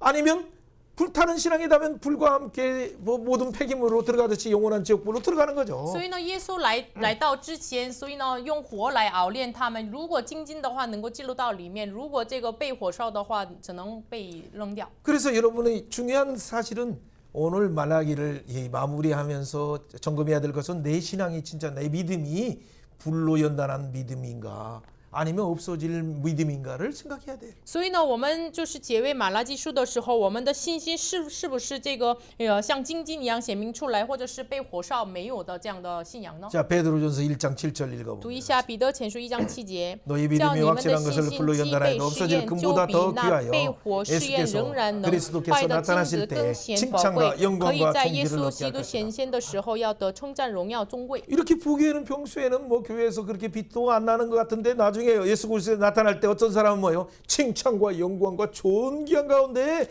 아니면 불타는 신앙이라면 불과 함께 모든 폐기물로 들어가듯이 영원한 지옥불로 들어가는 거죠. 所以呢，耶稣来到之前，所以呢，用火来熬炼他们。如果精金的话，能够进入到里面；如果这个被火烧的话，只能被扔掉。 그래서 여러분의 중요한 사실은 오늘 말라기를 마무리하면서 점검해야 될 것은 내 신앙이 진짜 내 믿음이 불로 연단한 믿음인가 아니면 없어질 믿음인가를 생각해야 돼. 所以呢，我们就是结尾马拉基书的时候，我们的信心是不是这个像金一样显明出来，或者是被火烧没有的这样的信仰呢？ 자, 베드로전서 1장 7절 读 읽어봅니다. 一下彼得前书1章7节， 너희 叫 믿음이 你们的 확실한 信 것을 心 불로 既 연단하여 被试 없어질 验，就 금보다 比 더 那被 귀하여 火试验 예수께서 仍然能 그리스도께서 坏的金子 나타나실 更 때 显宝贵， 칭찬과 可以 영광과 在耶 존귀를 稣 얻게 基 할 督 것이다. 显现的时候要得称赞、荣耀、尊贵。 이렇게 보기에는 평소에는 뭐 교회에서 그렇게 빛도 안 나는 것 같은데 나중에 예수 그리스도에 나타날 때 어떤 사람은 뭐예요? 칭찬과 영광과 존귀한 가운데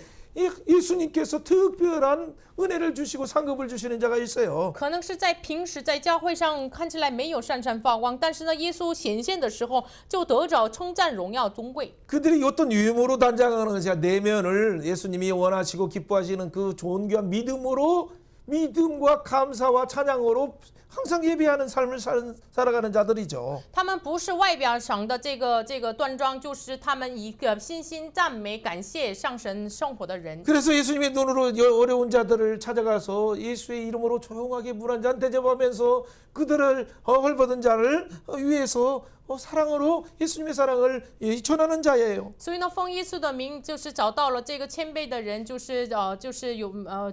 예수님께서 특별한 은혜를 주시고 상급을 주시는 자가 있어요. 可能是在平时在教会上看起来没有闪闪发光，但是呢，耶稣显现的时候就得着称赞、荣耀、尊贵。 그들이 어떤 유머로 단장하는 것이 내면을 예수님이 원하시고 기뻐하시는 그 존귀한 믿음과 감사와 찬양으로 항상 예배하는 삶을 살아가는 자들이죠. 他们不是外表上的这个端庄，就是他们一个信心、赞美、感谢上神生活的人。 그래서 예수님의 눈으로 어려운 자들을 찾아가서 예수의 이름으로 조용하게 물 한 잔 대접하면서 그들을 헐벗은 자를 위해서 사랑으로 예수님의 사랑을 전하는 자예요. 所以呢，奉耶稣的名，就是找到了这个谦卑的人，就是有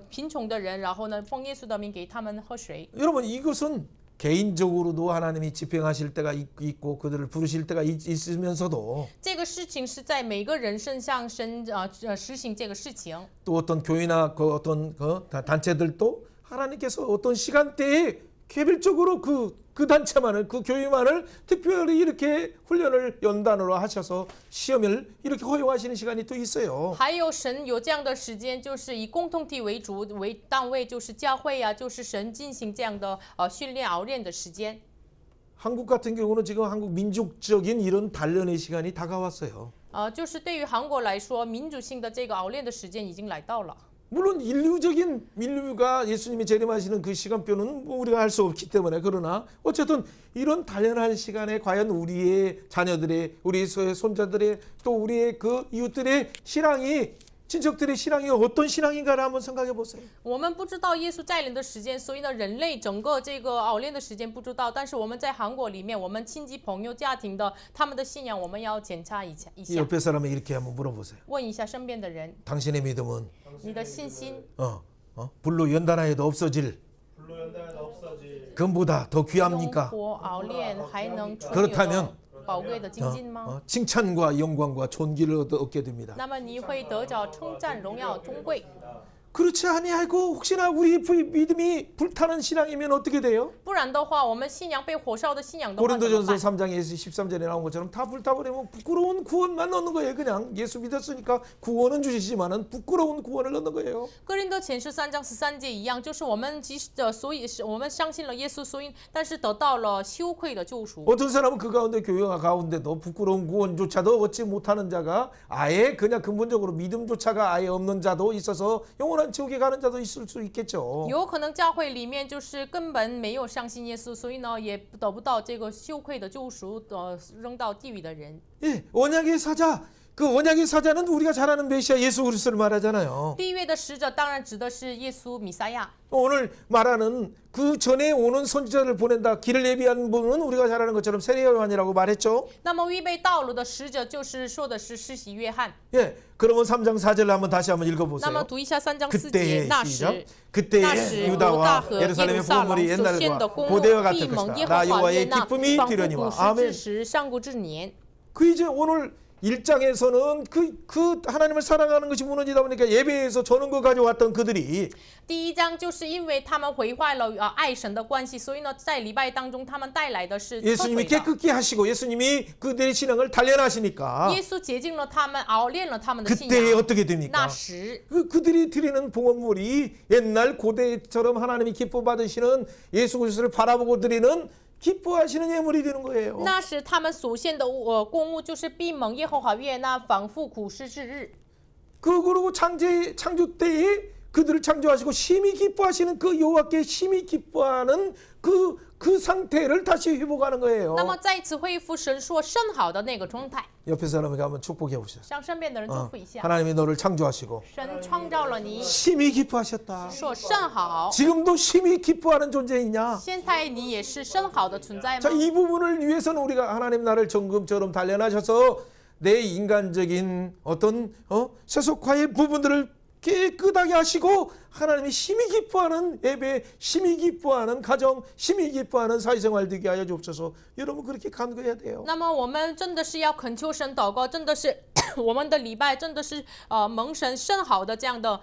贫穷的人，然后呢，奉耶稣的名给他们喝水。 여러분 이것은 개인적으로도 하나님이 집행하실 때가 있고 그들을 부르실 때가 있으면서도 这个事情是在每个人身上实行这个事情。 또 어떤 교회나 그 어떤 단체들도 하나님께서 어떤 시간대에 개별적으로 그 단체만을 그 교회만을 특별히 이렇게 훈련을 연단으로 하셔서 시험을 이렇게 허용하시는 시간이 또 있어요. 还有神有这样的时间，就是以共同体为主为单位，就是教会啊，就是神进行这样的训练熬练的时间。 한국 같은 경우는 지금 한국 민족적인 이런 단련의 시간이 다가왔어요. 就是对于韩国来说，民主性的这个熬练的时间已经来到了。 물론 인류가 예수님이 재림하시는 그 시간표는 뭐 우리가 할 수 없기 때문에 그러나 어쨌든 이런 단련할 시간에 과연 우리의 자녀들의 우리의 손자들의 또 우리의 그 이웃들의 신앙이 친척들의 신앙이 어떤 신앙인가를 한번 생각해 보세요. 我们不知道耶稣再临的时间，所以呢，人类整个这个熬练的时间不知道。但是我们在韩国里面，我们亲戚朋友家庭的他们的信仰，我们要检查一下。 이 옆에 사람을 이렇게 한번 물어보세요. 问一下身边的人， 당신의 믿음은 你的信心 불로 연단하여도 없어질 금보다 더 用 귀합니까? 火熬炼还能出 그렇다면 宝贵的金金吗？ 칭찬과 영광과 존귀를 얻게 됩니다. 那么你会得着称赞、荣耀、尊贵。 그렇지 아니하고 혹시나 우리 믿음이 불타는 신앙이면 어떻게 돼요? 不然的话，我们信仰被火烧的信仰的话怎么 고린도전서 办？ 3장에서 13절에 나온 것처럼 다 불타버리면 부끄러운 구원만 얻는 거예요. 그냥 예수 믿었으니까 구원은 주시지만은 부끄러운 구원을 얻는 거예요. 哥林多前书3章13节一样，就是我们即使所以是我们相信了耶稣，所以但是得到了羞愧的救赎。 어떤 사람은 그 가운데 교회 가운데도 부끄러운 구원조차도 얻지 못하는 자가 아예 그냥 근본적으로 믿음조차가 아예 없는 자도 있어서 영원한 지옥에 가는 자도 있을 수 있겠죠. 有可能教会里面就是根本没有相信耶稣，所以呢也得不到这个羞愧的救赎，扔到地狱的人。 예, 언약의 사자. 그 언약의 사자는 우리가 잘 아는 메시아 예수 그리스도를 말하잖아요. 地狱的使者当然指的是耶稣弥赛亚。 오늘 말하는 그 전에 오는 선지자를 보낸다. 길을 예비한 분은 우리가 잘 아는 것처럼 세례 요한이라고 말했죠. 那么预备道路的使者就是说的是施洗约翰。 예, 그러면 3장 4절을 한번 다시 한번 那么 읽어보세요. 读一下3章4节， 그때의 那 시작. 时 그때의 유다와 예루살렘의 부흥물이 옛날과 고대와 같을 것이다. 나 여호와의 기쁨이 뒤려니와. 之 아멘. 时，上古之年。 그 이제 오늘 1장에서는 그 하나님을 사랑하는 것이 무너지다 보니까 예배에서 저는 거 가져왔던 그들이 第一章就是因为他们毁坏了爱神的关系，所以呢，在礼拜当中他们带来的是撤 예수님이 退的。 깨끗게 하시고 예수님이 그들의 신앙을 단련하시니까 耶稣洁净了他们，熬炼了他们的信 그때 仰。 어떻게 됩니까? 那时， 그들이 드리는 봉헌물이 옛날 고대처럼 하나님이 기뻐 받으시는 예수 그리스도를 바라보고 드리는 기뻐하시는 예물이 되는 거예요. 那时他们所献的供物就是必蒙耶和华悦纳，仿佛苦事之日。 그리고 창조 때에 그들을 창조하시고 심히 기뻐하시는 그 여호와께 심히 기뻐하는 그 상태를 다시 회복하는 거예요. 那么再次恢复神说甚好的那个状态， 옆에 사람에게 한번 축복해 보시죠. 向身边的人祝福一下。 하나님이 너를 창조하시고 神创造了你， 심히 기뻐하셨다. 说甚好。 지금도 심히 기뻐하는 존재이냐? 现在你也是甚好的存在 자, 吗？ 이 부분을 위해서는 우리가 하나님 나를 정금처럼 단련하셔서 내 인간적인 어떤 세속화의 부분들을 깨끗하게 하시고 하나님이 심히 기뻐하는 예배, 심히 기뻐하는 가정, 심히 기뻐하는 사회생활 되게 하여 주옵소서. 여러분 그렇게 간구해야 돼요. 那么我们真的是要恳求神祷告，真的是我们的礼拜真的是蒙神甚好的这样的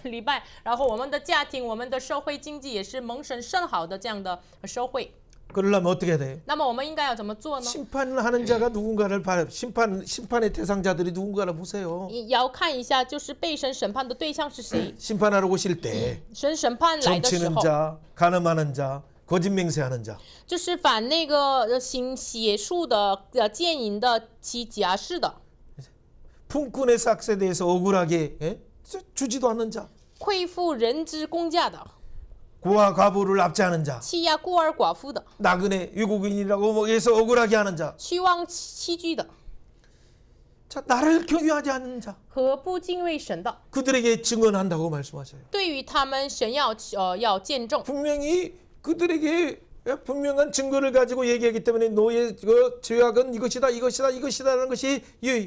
礼拜，然后我们的家庭、我们的社会经济也是蒙神甚好的这样的社会。 그러려면 어떻게 해야 돼요? 那么我们应该要怎么做呢？ 심판을 하는 자가 누군가를 심판의 대상자들이 누군가를 보세요. 也要看一下，就是被神审判的对象是谁。 심판하러 오실 때 神审判来的时 정치는 候， 자, 가늠하는 자, 거짓 맹세하는 자. 就是反那个行邪术的、奸淫的、欺假式的、 품꾼의 삭스에 대해서 억울하게 주지도 않는 자. 亏负人之公价的、 고아 과부를 압제하는 자. 欺压孤儿寡妇的、 나그네 외국인이라고 해서 억울하게 하는 자. 虚妄欺居的 자, 나를 경유하지 않는 자. 和不敬畏神的， 그들에게 증언한다고 말씀하셔요. 对于他们神要见证， 분명히 그들에게 분명한 증거를 가지고 얘기하기 때문에 너의 그 죄악은 이것이다라는 것이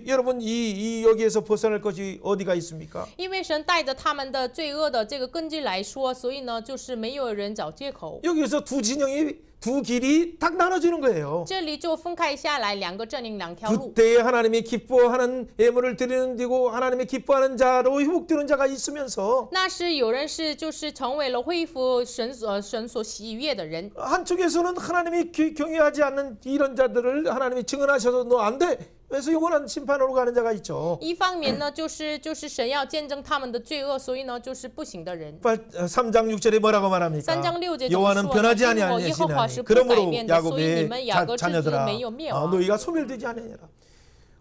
여러분 이 여기에서 벗어날 것이 어디가 있습니까? 因为神带着他们的罪恶的这个根基来说，所以呢，就是没有人找借口。 여기에서 두 진영이 두 길이 딱 나눠지는 거예요. 这里就分开下来，两个阵营两条路。 그때 하나님이 기뻐하는 예물을 드리는 데고 하나님이 기뻐하는 자로 회복되는 자가 있으면서 那是有人是就是成为了恢复神所喜悦的人， 한쪽에서는 하나님이 경외하지 않는 이런 자들을 하나님이 증언하셔서 너 안 돼. 그래서 영원한 심판으로 가는 자가 있죠. 一方面呢，就是神要见证他们的罪恶，所以呢，就是不行的人。 3장 6절에 뭐라고 말합니까? 3장 6节 여호와는 변하지 아니하시니 그러므로 야곱의 자녀들아 너희가 소멸되지 아니하니라.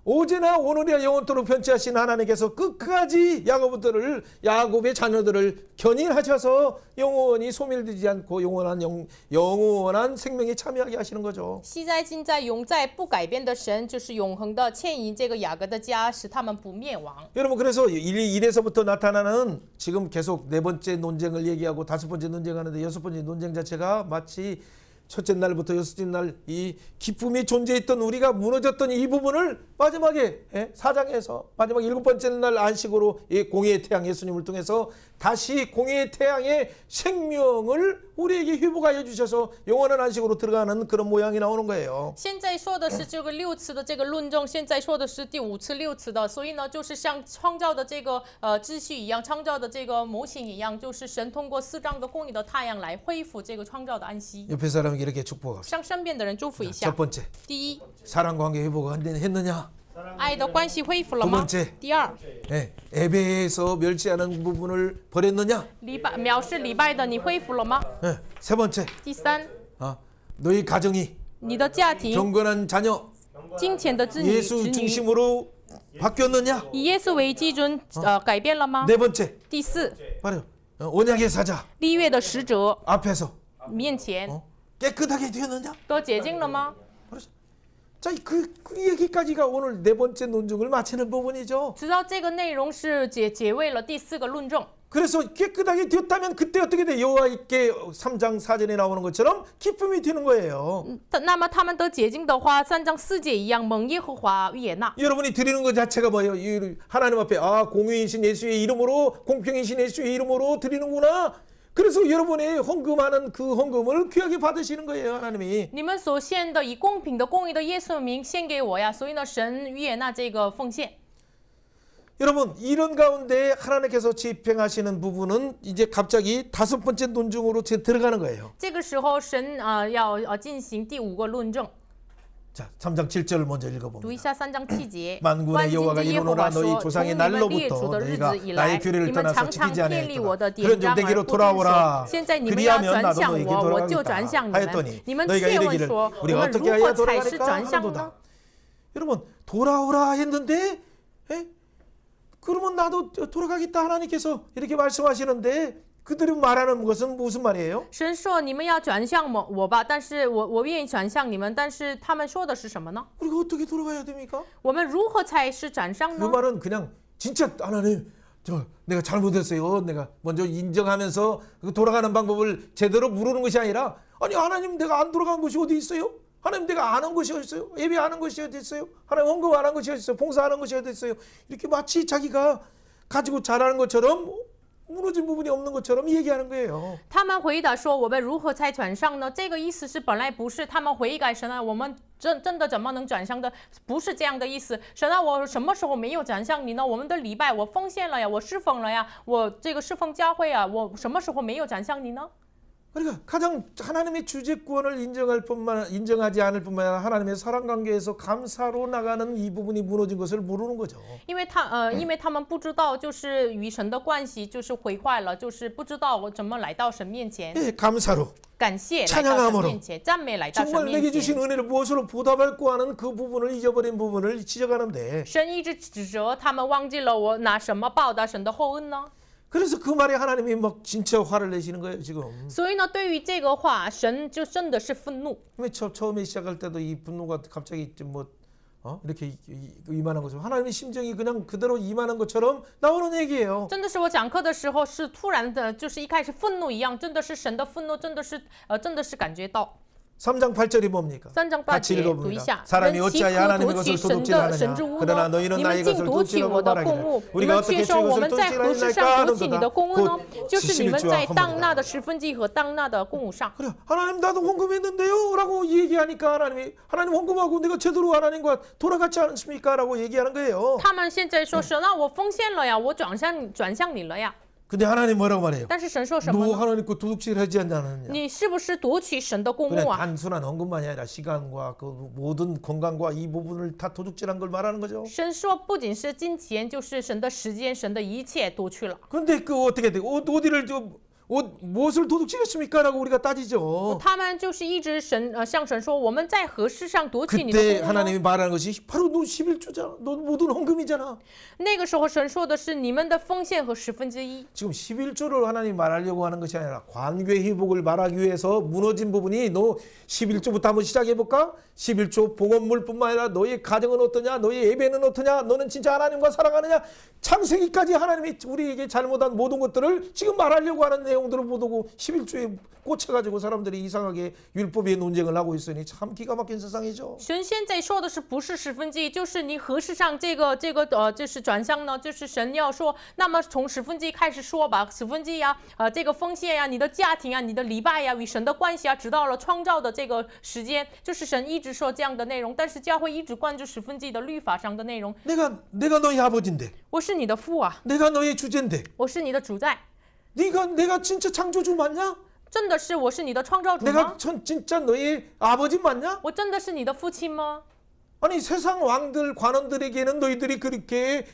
어제나 오늘이야 영원토록 변치하신 하나님께서 끝까지 야곱의 자녀들을 견인하셔서 영원히 소멸되지 않고 영원한 생명에 참여하게 하시는 거죠. 昔在今在永在不改变的神，就是永恒的牵引这个雅各的家，使他们不灭亡。 여러분 그래서 1에서부터 나타나는 지금 계속 네 번째 논쟁을 얘기하고 다섯 번째 논쟁하는데 여섯 번째 논쟁 자체가 마치 첫째 날부터 여섯째 날 이 기쁨이 존재했던 우리가 무너졌던 이 부분을 마지막에 4장에서 마지막 7번째 날 안식으로 이 공의의 태양 예수님을 통해서 다시 공의의 태양의 생명을 우리에게 회복하여 주셔서 영원한 안식으로 들어가는 그런 모양이 나오는 거예요. 现在说的是这个6次的这个论证，现在说的是第5次6次的，所以呢，就是像创造的这个秩序一样，创造的这个模型一样，就是神通过4章的公义的太阳来恢复这个创造的安息。 옆에 사람에게 이렇게 축복합시다. 向身边的人祝福一下 첫 。 번째, 第一， 사랑 관계 회복했느냐? 爱的关系恢复了 두 吗？ 번째, 第二， 예배에서 멸시하는 부분을 버렸느냐? 藐视礼拜的你恢复了吗？ 세 번째, 第三， 너희 가정이 你的家庭 경건한 자녀 金钱的子女 예수 중심으로 바뀌었느냐? 以耶稣为基准改变了吗？ 네 번째, 第四， 바로 언약의 사자 立约的使者 앞에서 面前 깨끗하게 되었느냐? 都洁净了吗？ 자, 그 얘기까지가 오늘 네 번째 논증을 마치는 부분이죠. 知道这个内容是解为了第4个论证。 그래서 깨끗하게 되었다면 그때 어떻게 돼? 여호와께 3장 4절에 나오는 것처럼 기쁨이 되는 거예요. 那么他们得洁净的话，3章4节一样，蒙耶和华悦纳。 여러분이 드리는 것 자체가 뭐예요? 하나님 앞에 공의이신 예수의 이름으로 공평이신 예수의 이름으로 드리는구나. 그래서 여러분이 헌금하는 그 헌금을 귀하게 받으시는 거예요, 하나님이. 你们所献的以公平的、公义的耶稣名献给我呀，所以呢，神悦纳这个奉献。 여러분 이런 가운데 하나님께서 집행하시는 부분은 이제 갑자기 5번째 논증으로 들어가는 거예요. 这个时候，神要进行第5个论证。 자, 3장 7절을 먼저 读一 읽어봅니다. 下3章7节。 만군의 여호와가 이르노라 너희 조상의 날로부터 너희가 나의 규례를 떠나서 지키지 아니하였더라. 그런 좀 내게로 돌아오라. 现在你们要 그리하면 转 나도 向 너에게 我，我就转 돌아가겠다 向你们。 하였더니 你们 너희가 却问 이르기를 说，我 우리가 们 어떻게 如何 하여 才是 돌아갈까 转向呢？ 하는도다. 여러분 돌아오라 했는데 그러면 나도 돌아가겠다 하나님께서 이렇게 말씀하시는데 그들이 말하는 것은 무슨 말이에요? 神说你们要转向我吧，但是我愿意转向你们，但是他们说的是什么呢？ 우리가 어떻게 돌아가야 됩니까? 我们如何才是转向 그 呢？ 말은 그냥 진짜 하나님 내가 잘못했어요. 내가 먼저 인정하면서 그 돌아가는 방법을 제대로 물으는 것이 아니라 아니 하나님 내가 안 돌아간 것이 어디 있어요? 하나님 내가 안 한 것이 어디 있어요? 예배하는 것이 어디 있어요? 하나님 헌금 안 한 것이 어디 있어요? 봉사하는 것이 어디 있어요? 이렇게 마치 자기가 가지고 잘하는 것처럼 무너진 부분이 없는 것처럼 얘기하는 거예요. 他们回答说：“我们如何才转向呢？”这个意思是本来不是他们悔改神啊，我们真的怎么能转向的？不是这样的意思。神啊，我什么时候没有转向你呢？我们的礼拜我奉献了呀，我侍奉了呀，我这个侍奉教会啊，我什么时候没有转向你呢？ 그러니까 가장 하나님의 주재권을 인정하지 않을 뿐만 아니라 하나님의 사랑 관계에서 감사로 나가는 이 부분이 무너진 것을 모르는 거죠. 因为他们不知道，就是与神的关系就是毁坏了，就是不知道我怎么来到神面前， 예, 감사로 感谢来到神面前，赞美来到神 정말 내게 面 주신 前。 은혜를 무엇으로 보답할까 하는 그 부분을 잊어버린 부분을 지적하는데 神一直指责他们忘记了我拿什么报答神的厚恩呢？ 그래서 그 말에 하나님이 막 진짜 화를 내시는 거예요 지금. 所以呢，对于这个话，神就真的是愤怒。 처음에 시작할 때도 이 분노가 갑자기 좀 이렇게 임하는 것처럼 하나님의 심정이 그냥 그대로 임하는 것처럼 나오는 얘기예요. 真的是我讲课的时候是突然的，就是一开始愤怒一样，真的是神的愤怒，真的是感觉到。 3장 8절이 뭡니까? 3장 8 같이 节读一 읽어봅니다. 下。 사람이 人岂 어찌하여 可 하나님의 夺取 것을 神 도둑질하느냐? 的之物 그러나 呢？ 너희는 你 나의 们竟 것을 夺取 도둑질하고 我的供 말하기를 物，你 우리가 们却 어떻게 说 주의 我 것을 们在何事上 도둑질하였나이까 夺取你的供物呢？ 곧 就是你们 11조와 在 헌금이다. 当纳的10%和当纳的供物上。 그래 하나님 나도 헌금했는데요 라고 얘기하니까 하나님 헌금하고 내가 제대로 하나님과 돌아갔지 않습니까? 라고 얘기하는 거예요. 他们现在说神啊，我奉献了呀，我转向你了呀。 근데 하나님 뭐라고 말해요? 但是神说什么 너 呢？ 하나님 거 도둑질하지 않느냐? 你是不是夺取神的供 그래 物啊？ 단순한 헌금만이 아니라 시간과 그 모든 건강과 이 부분을 다 도둑질한 걸 말하는 거죠. 神说不仅是金钱，就是神的时间，神的一切夺去了。 근데 그 어떻게 돼? 어디를 무엇을 도둑질했습니까? 라고 우리가 따지죠. 他们就是一直向神说，我们在何事上夺取你的 그때 供物呢？ 하나님이 말하는 것이 바로 너 11조잖아. 너 모든 헌금이잖아. 那个时候神说的是你们的奉献和1/10。 지금 11조를 하나님이 말하려고 하는 것이 아니라 관계 회복을 말하기 위해서 무너진 부분이 너 11조부터 한번 시작해볼까? 11조 봉헌물뿐만 아니라 너의 가정은 어떠냐? 너의 예배는 어떠냐? 너는 진짜 하나님과 사랑하느냐? 창세기까지 하나님이 우리에게 잘못한 모든 것들을 지금 말하려고 하는 내용 내용들을 보고 11조에 꽂혀가지고 사람들이 이상하게 율법의 논쟁을 하고 있으니 참 기가 막힌 세상이죠. 神现在说的是不是十分之一？就是你合适上就是转向呢？就是神要说，那么从十分之一开始说吧，十分之一啊，这个奉献呀、你的家庭啊、你的礼拜呀、与神的关系啊，直到了创造的这个时间，就是神一直说这样的内容，但是教会一直关注十分之一的律法上的内容。 내가 너희 아버지인데, 我是你的父啊， 내가 너희 주제인데, 我是你的主宰， 내가 진짜 창조주 맞냐? 真的是我是你的创造主 내가 吗？ 진짜 너희 아버지 맞냐? 我真的是你的父亲吗？ 아니 세상 왕들 관원들에게는 너희들이 그렇게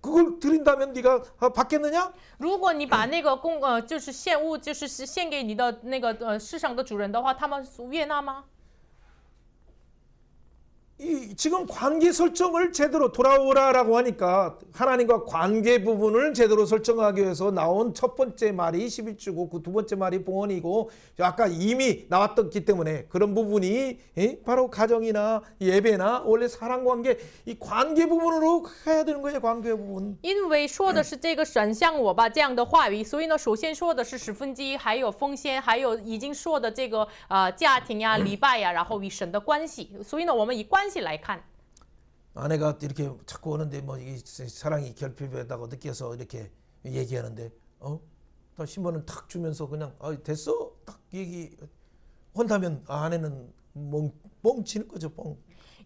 그걸 드린다면 네가 받겠느냐? 如果你把那个就是献物，就是献给你的那个世上的主人的话，他们悦纳吗？ 지금 관계 설정을 제대로 돌아오라라고 하니까 하나님과 관계 부분을 제대로 설정하기 위해서 나온 첫 번째 말이 11주고 그 두 번째 말이 봉헌이고 아까 이미 나왔기 때문에 그런 부분이 바로 가정이나 예배나 원래 사랑 관계 이 관계 부분으로 해야 되는 거예요. 관계 부분. 因为说的是这个转向我吧这样的话语，所以呢，首先说的是十分之一，还有奉献，还有已经说的这个家庭呀、礼拜呀，然后与神的关系。所以呢，我们以关系来看。 아내가 이렇게 자꾸 오는데 뭐 이 사랑이 결핍되다고 느껴서 이렇게 얘기하는데 딱 신문을 탁 주면서 그냥 됐어 딱 얘기 한다면 아내는 뻥치는 거죠 뻥.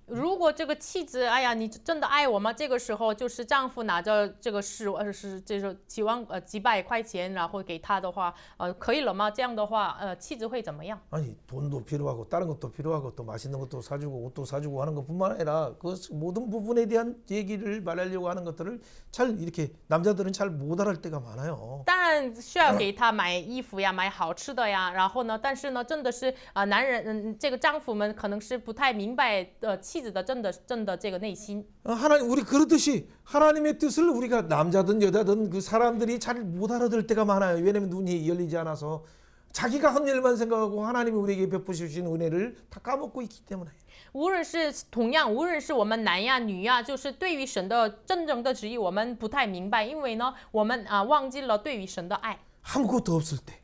如果这个妻子，哎呀，你真的爱我吗？这个时候就是丈夫拿着这个就是几百块钱，然后给他的话，可以了吗？这样的话，妻子会怎么样？ 아니 돈도 필요하고 다른 것도 필요하고 또 맛있는 것도 사주고 옷도 사주고 하는 것뿐만 아니라 그 모든 부분에 대한 얘기를 말하려고 하는 것들을 잘 이렇게 남자들은 잘 못 알아할 때가 많아요. 当然需要给他买衣服呀，买好吃的呀，然后呢，但是呢，真的是男人，这个丈夫们可能是不太明白妻子的真的这个内心。 하나님 우리 그러듯이 하나님의 뜻을 우리가 남자든 여자든 그 사람들이 잘 못 알아들 때가 많아요. 왜냐면 눈이 열리지 않아서 자기가 한 일만 생각하고 하나님이 우리에게 베푸시는 은혜를 다 까먹고 있기 때문에. 无论是同样，无论是我们男呀女呀，就是对于神的真正的旨意，我们不太明白，因为呢，我们忘记了对于神的爱。 아무것도 없을 때.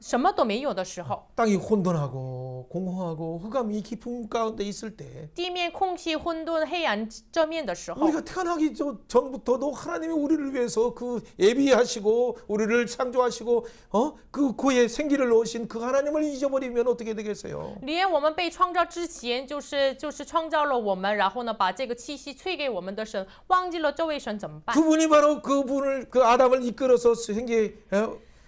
什么都没有的时候， 땅이 혼돈하고 공허하고 흑암이 깊은 가운데 있을 때 地面空气混沌、黑暗遮面的时候， 우리가 태어나기 전부터도 하나님이 우리를 위해서 그 예비하시고 우리를 창조하시고 그 고에 생기를 넣으신 그 하나님을 잊어버리면 어떻게 되겠어요? 连我们被创造之前，就是创造了我们，然后呢，把这个气息吹给我们的神，忘记了这位神怎么办？ 그분이 바로 그분을 그 아담을 이끌어서 생기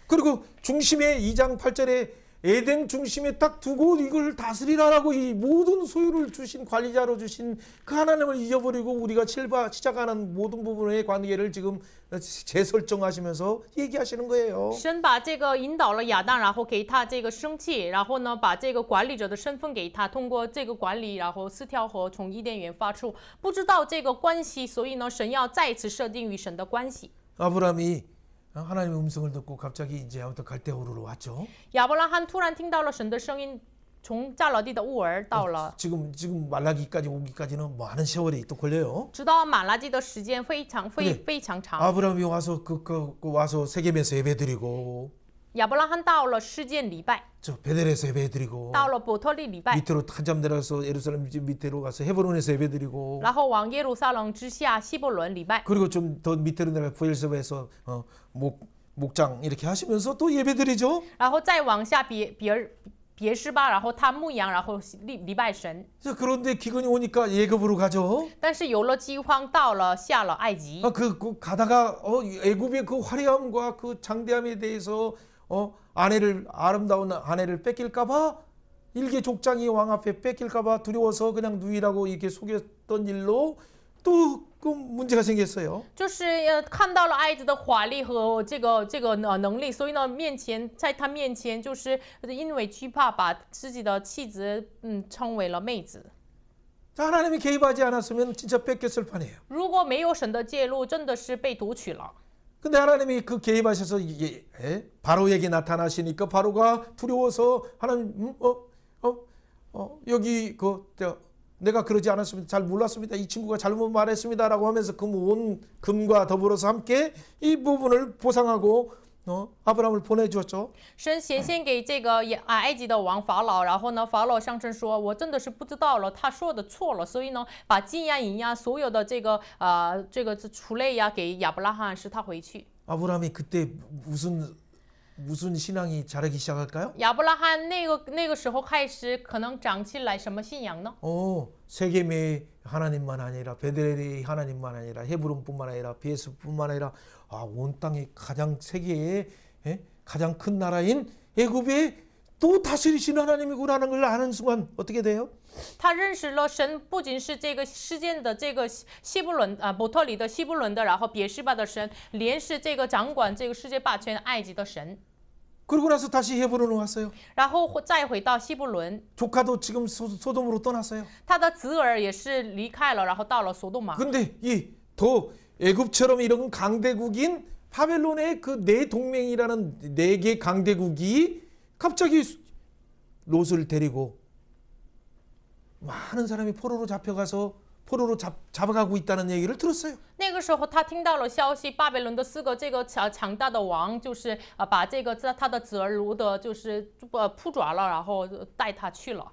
그리고 중심에 2장 8절에 에덴 중심에 딱 두고 이걸 다스리라라고 이 모든 소유를 주신 관리자로 주신 그 하나님을 잊어버리고 우리가 시작하는 모든 부분의 관계를 지금 재설정하시면서 얘기하시는 거예요. 神把这个引导了亚当，然后给他这个生气，然后呢，把这个管理者的身份给他，通过这个管理，然后4条河从伊甸园发出，不知道这个关系，所以呢，神要再次设定与神的关系。 아브라함이 하나님의 음성을 듣고 갑자기 이제 갈대우르로 왔죠. 亚伯拉罕突然听到了神的声音，从加勒地的乌尔到了， 지금 말라기까지 오기까지는 많은 세월이 또 걸려요. 直到马拉基的时间非常长。 아브라함이 와서 와서 세겜에서 예배드리고 亚伯拉罕到了世界礼拜， 저 베델에서 예배드리고 到了伯特利礼拜， 밑으로 한참 내려가서 예루살렘 밑으로 가서 헤브론에서 예배드리고 然后往耶路撒冷之下希伯伦礼拜， 그리고 좀 더 밑으로 내려가 부엘세바에서 목장 이렇게 하시면서 또 예배드리죠. 然后再往下别是巴，然后他牧羊，然后礼拜神。 그런데 기근이 오니까 예굽으로 가죠. 但是有了饥荒，下了埃及。 그 가다가 애굽의 그 화려함과 그 장대함에 대해서 아름다운 아내를 뺏길까봐 일개 족장이 왕 앞에 뺏길까봐 두려워서 그냥 누이라고 이렇게 속였던 일로 또 그 문제가 생겼어요. 就是看到了埃及的华丽和这个能力，所以呢，在他面前，就是因为惧怕，把自己的妻子称为了妹子。 하나님이 개입하지 않았으면 진짜 뺏겼을 판이에요. 如果没有神的介入，真的是被夺取了。 근데 하나님이 그 개입하셔서 바로에게 나타나시니까 바로가 두려워서 하나님 여기 내가 그러지 않았습니다. 잘 몰랐습니다. 이 친구가 잘못 말했습니다라고 하면서 그 온 금과 더불어서 함께 이 부분을 보상하고 아브라함을 보내주었죠. 神显现给这个埃及的王法老，然后呢，法老上身说：“我真的是不知道了，他说的错了。”所以呢，把金呀、银呀，所有的这个畜类呀，给亚伯拉罕，使他回去。 아브라함이 그때 무슨 신앙이 자라기 시작할까요? 亚伯拉罕那个时候开始，可能长起来什么信仰呢？ 세겜의 하나님만 아니라 베델의 하나님만 아니라 헤브론뿐만 아니라 BS뿐만 아니라 온 땅의 가장 세계의 가장 큰 나라인 애굽의 또 다스리시는 하나님이구나라는 걸 아는 순간 어떻게 돼요? 他认识了神，不仅是这个世界的这个希伯伦伯特利的希伯伦的，然后别是巴的神，连是这个掌管这个世界霸权埃及的神。 그러고 나서 다시 헤브론으로 왔어요. 然后再回到希伯伦， 조카도 지금 소돔으로 떠났어요. 他的子儿也是离开了，然后到了索多玛。 근데 이 더 애굽처럼 이런 강대국인 바벨론의 그 네 동맹이라는 네 개 강대국이 갑자기 롯을 데리고 많은 사람이 포로로 잡혀가서 포로로 잡아가고 있다는 얘기를 들었어요. 那个时候，他听到了消息，巴比伦的4个这个强大的王，就是把这个他的子儿掳的，就是扑爪了，然后带他去了。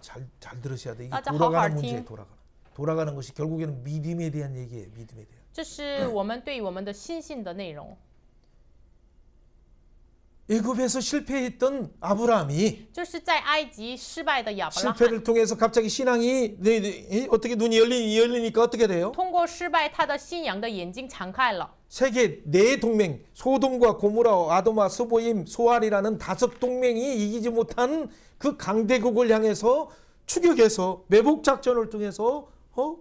잘 들으셔야 돼. 이게 맞아, 돌아가는 허허팅. 문제에 돌아가는 것이 결국에는 믿음에 대한 얘기예요. 믿음에 대한. 这是我们对我们的信心的内容。 애굽에서 실패했던 아브라함이 就是在埃及失败的亚伯拉罕， 실패를 통해서 갑자기 신앙이 어떻게 눈이 열리니까 어떻게 돼요? 通过失败，他的信仰的眼睛敞开了。 세계 네 동맹 소돔과 고모라, 아도마, 스보임, 소알이라는 5 동맹이 이기지 못한 그 강대국을 향해서 추격해서 매복 작전을 통해서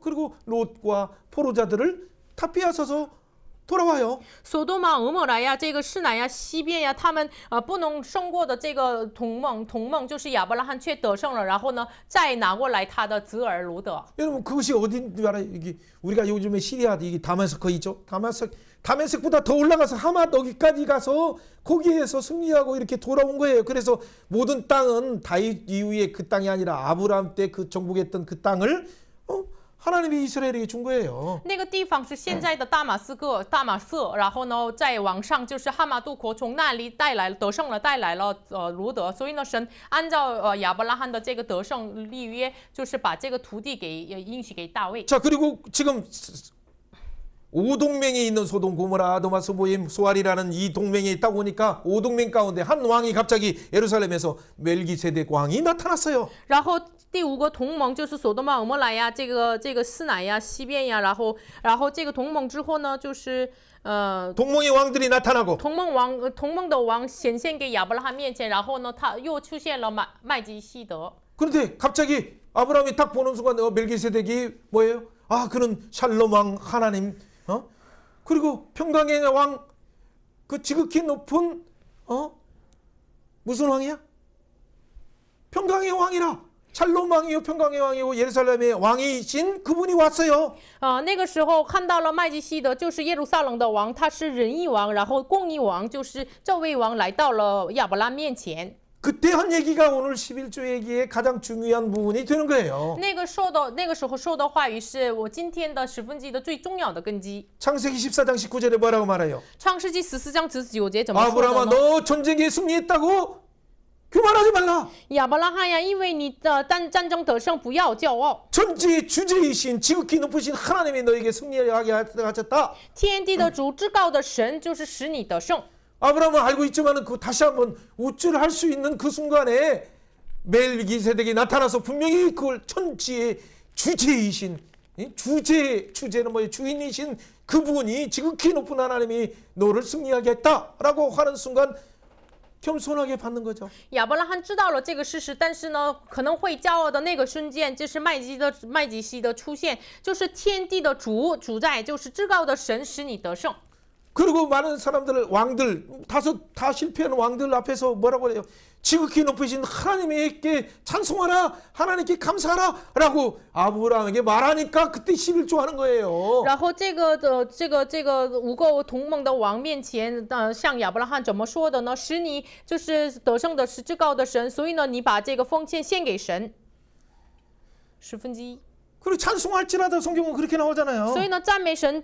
그리고 롯과 포로자들을 다 빼앗아서 돌아와요. 索多玛、俄摩拉呀，这个示乃呀、西边呀，他们不能胜过的这个同盟就是亚伯拉罕却得胜了，然后呢，再拿过来他的子儿罗德。 여러분 그것이 어딘 줄 알아요? 이게 우리가 요즘에 시리아 이게 다메섹 있죠? 다메섹보다 더 올라가서 하맛 여기까지 가서 거기에서 승리하고 이렇게 돌아온 거예요. 그래서 모든 땅은 다윗 이후에 그 땅이 아니라 아브라함 때 그 정복했던 그 땅을 하나님이 이스라엘에게 준 거예요. 那个地方是现在的大马色，然后呢，再往上就是哈马杜国，从那里得胜了，带来了罗德。所以呢，神按照亚伯拉罕的这个得胜立约，就是把这个土地给应许给大卫。 자 그리고 지금 5동맹에 있는 소돔, 고모라, 아도마, 스보임, 소알이라는 이 동맹에 있다 보니까 5동맹 가운데 한 왕이 갑자기 예루살렘에서 멜기세덱 왕이 나타났어요. 然后第5个同盟就是所多玛、俄摩拉呀，这个示乃呀、西边呀，然后这个同盟之后呢，就是동盟의 왕들이 나타나고 同盟的王显现给亚伯拉罕面前，然后呢，他又出现了麦基希德。 그런데 갑자기 아브라함이 딱 보는 순간 멜기세덱이 뭐예요? 그는 샬롬 왕 하나님 그리고 평강의 왕 그 지극히 높은 무슨 왕이야? 평강의 왕이라 샬롬 왕이요 평강의 왕이요 예루살렘의 왕이신 그분이 왔어요. 那个时候看到了麦基希德，就是耶路撒冷的王，他是仁义王，然后公义王就是这位王来到了亚伯拉面前。 그때 한 얘기가 오늘 11조 얘기의 가장 중요한 부분이 되는 거예요. 那个时候说的话语是我今天的10分之一的最重要的根基。 창세기 14장 19절에 뭐라고 말해요? 创世纪14章19节怎么说 아브라함아 的呢？ 너 전쟁에 승리했다고 교만하지 말라. 亚伯拉罕呀，因为你的战争得胜，不要骄傲。 천지의 주제이신 지극히 높으신 하나님이 너에게 승리하게 하셨다. 天地的主，至高的神，就是使你得胜。 아브라함은 알고 있지만은 그 다시 한번 우쭐할 수 있는 그 순간에 멜기세덱이 나타나서 분명히 그걸 천지의 주제이신 주제는 뭐예요? 주인이신 그분이 지극히 높은 하나님이 너를 승리하게 했다라고 하는 순간 겸손하게 받는 거죠. 亚伯拉罕知道了这个事实，但是呢，可能会骄傲的那个瞬间，就是麦基希的出现，就是天地的主宰，就是至高的神使你得胜。 그리고 많은 사람들 왕들 다 실패한 왕들 앞에서 뭐라고 그래요? 지극히 높으신 하나님께 찬송하라, 하나님께 감사하라라고 아브라함에게 말하니까 그때 11조 하는 거예요. 然后这个5个同盟的王面前，向亚伯拉罕怎么说的呢？使你就是得胜的是至高的神，所以呢，你把这个奉献献给神，1/10。 그리고 찬송할지라도 성경은 그렇게 나오잖아요. 所以呢，赞美神。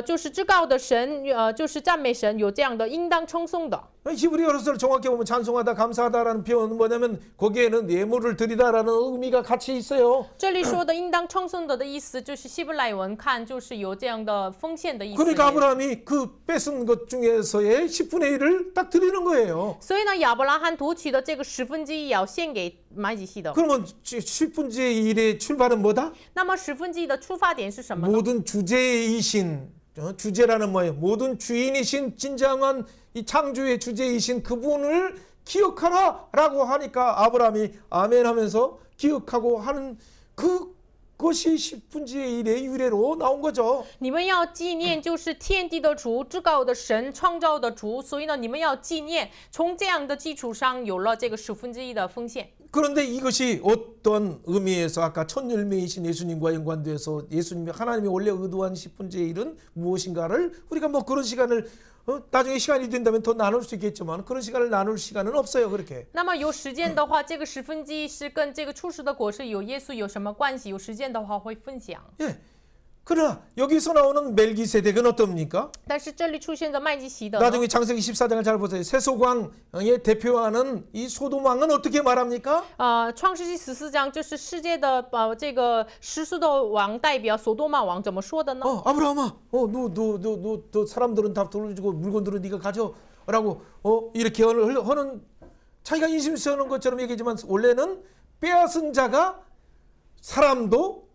就是至高的神，就是赞美神，有这样的应当称颂的。 히브리어로서 정확히 보면 찬송하다, 감사하다라는 표현은 뭐냐면 거기에는 예물을 드리다라는 의미가 같이 있어요. 这里说的应当称颂的意思，就是希伯来文看就是有这样的奉献的意思。 그러니까 아브라함이 그 뺏은 것 중에서의 10분의 1을 딱 드리는 거예요. 所以呢，亚伯拉罕夺取的这个1/10要献给麦基洗德。 그러면 10분의 1의 출발은 뭐다? 那么1/10的出发点是什么呢？ 모든 주제이신, 주제라는 뭐예요? 모든 주인이신 진정한 이 창조의 주제이신 그분을 기억하라라고 하니까 아브라함이 아멘 하면서 기억하고 하는 그것이 10분의 1의 유래로 나온 거죠. 你们要纪念，就是天地的主、至高的神、创造的主，所以呢，你们要纪念。从这样的基础上，有了这个1/10的奉献。 그런데 이것이 어떤 의미에서 아까 첫 열매이신 예수님과 연관돼서 예수님이 하나님이 원래 의도한 10분의 1은 무엇인가를 우리가 뭐 그런 시간을 나중에 시간이 된다면 더 나눌 수 있겠지만 그런 시간을 나눌 시간은 없어요. 그렇게. 那么有时间的话，这个1/10是跟这个初始的果实有耶稣有什么关系？有时间的话会分享。 예. 그러나 여기서 나오는 멜기세덱은 어떻습니까? 但是这里出现的麦基洗德， 나중에 창세기 14장을 잘 보세요. 세소광의 대표하는 이 소돔왕은 어떻게 말합니까? 创世纪14章就是世界的这个世俗的王代表所多玛王怎么说的呢？ 아브라함아, 너 사람들은 다 돌려주고 물건들은 네가 가져라고 이렇게 하는 자기가 인심 쓰는 것처럼 얘기하지만 원래는 빼앗은 자가 사람도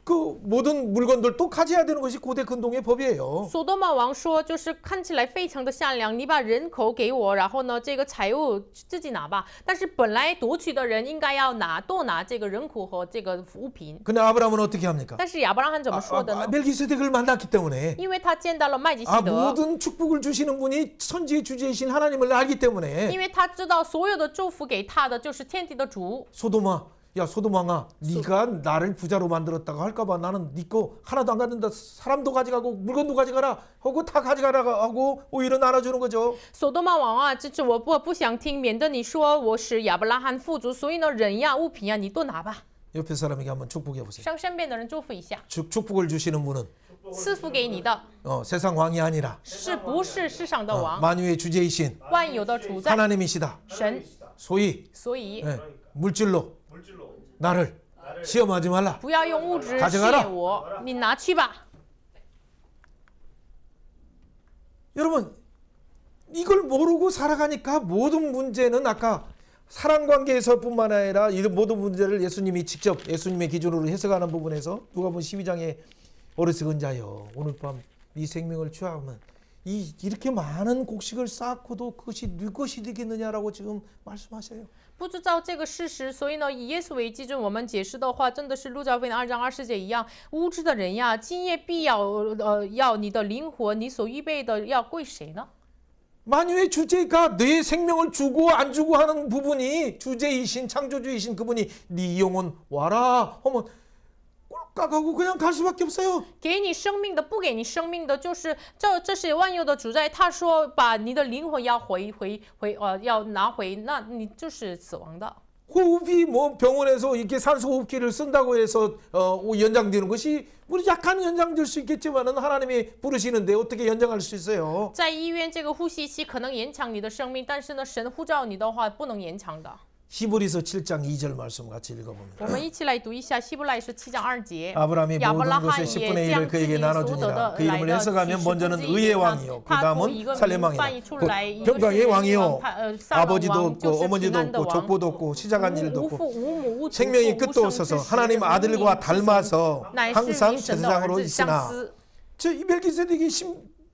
그 모든 물건들도 가져야 되는 것이 고대 근동의 법이에요. 所多玛王说，就是看起来非常的善良，你把人口给我，然后呢，这个财物自己拿吧。但是本来夺取的人应该要多拿这个人口和这个物品。 근데 아브라함은 어떻게 합니까? 但是亚伯拉罕怎么说的呢？ 멜기세덱을 만났기 때문에 因为他见到了麦基洗德， 모든 축복을 주시는 분이 천지의 주제이신 하나님을 알기 때문에 因为他知道所有的祝福给他的就是天地的主。 소돔아, 야 소돔왕아, 네가 나를 부자로 만들었다고 할까봐 나는 네 거 하나도 안 갖는다. 사람도 가져가고 물건도 가져가라 하고 다 가져가라 하고 오히려 나눠주는 거죠. 所多玛王啊，这我不想听，免得你说我使亚伯拉罕富足，所以呢，人呀、物品呀，你都拿吧。 옆에 사람에게 한번 축복해 보세요. 向身边的人祝福一下， 축복을 주시는 분은 赐福给你的 세상 왕이 아니라 是不是世上的王， 만유의 주제이신 万有的主宰 하나님이시다. 神？ 소위 所以 물질로 나를 시험하지 말라. 不要用物质 가져가라 谢我，你拿去吧。 여러분 이걸 모르고 살아가니까 모든 문제는 아까 사랑 관계에서뿐만 아니라 이 모든 문제를 예수님이 직접 예수님의 기준으로 해석하는 부분에서 누가복음 12장에 어리석은 자여 오늘 밤 네 생명을 취하면 이렇게 많은 곡식을 쌓고도 그것이 네 것이 되겠느냐라고 지금 말씀하세요. 不知道这个事实，所以呢，以耶稣为基准，我们解释的话，真的是路加福音2章20节一样，无知的人呀，今夜必要你的灵魂，你所预备的要归谁呢？ 만유의 주제가 내 생명을 주고 안 주고 하는 부분이 주제이신 창조주이신 그분이 네 영혼 와라 하면 꼴깍하고 그냥 갈 수밖에 없어요. 给你生命的，不给你生命的，就是这是万有的主宰。他说把你的灵魂要要拿回，那你就是死亡的。 호흡이 뭐 병원에서 이렇게 산소 호흡기를 쓴다고 해서 연장되는 것이 우리 약간 연장될 수 있겠지만은 하나님이 부르시는데 어떻게 연장할 수 있어요? 在医院这个呼吸器可能延长你的生命，但是呢，神呼召你的话不能延长的。 히브리서 7장 2절 말씀 같이 읽어봅니다. 我们一起来读一下希伯来书7章2节。 아브라함이 亚伯 모든 拉 것의 罕 10분의 也 1을 将自 그에게 己所得 나눠주니라. 的 그 来 이름을 的 해석하면 10分 먼저는 之一 의의 给他。 왕이요. 그 他从 다음은 一个 살렘 名翻 왕이다. 译出来，一个 평강의 是 왕이요. 撒冷 아버지도 王， 없고 就是平 어머니도 安的 없고 王， 족보도 없고 시작한 일도 无 없고 父无母无祖父 생명이 无 끝도 生之 없어서 时 하나님 无 아들과 名之子 닮아서 乃是与 항상 神的儿 제사장으로 子相 있으나 思。 저 이 멜기세덱이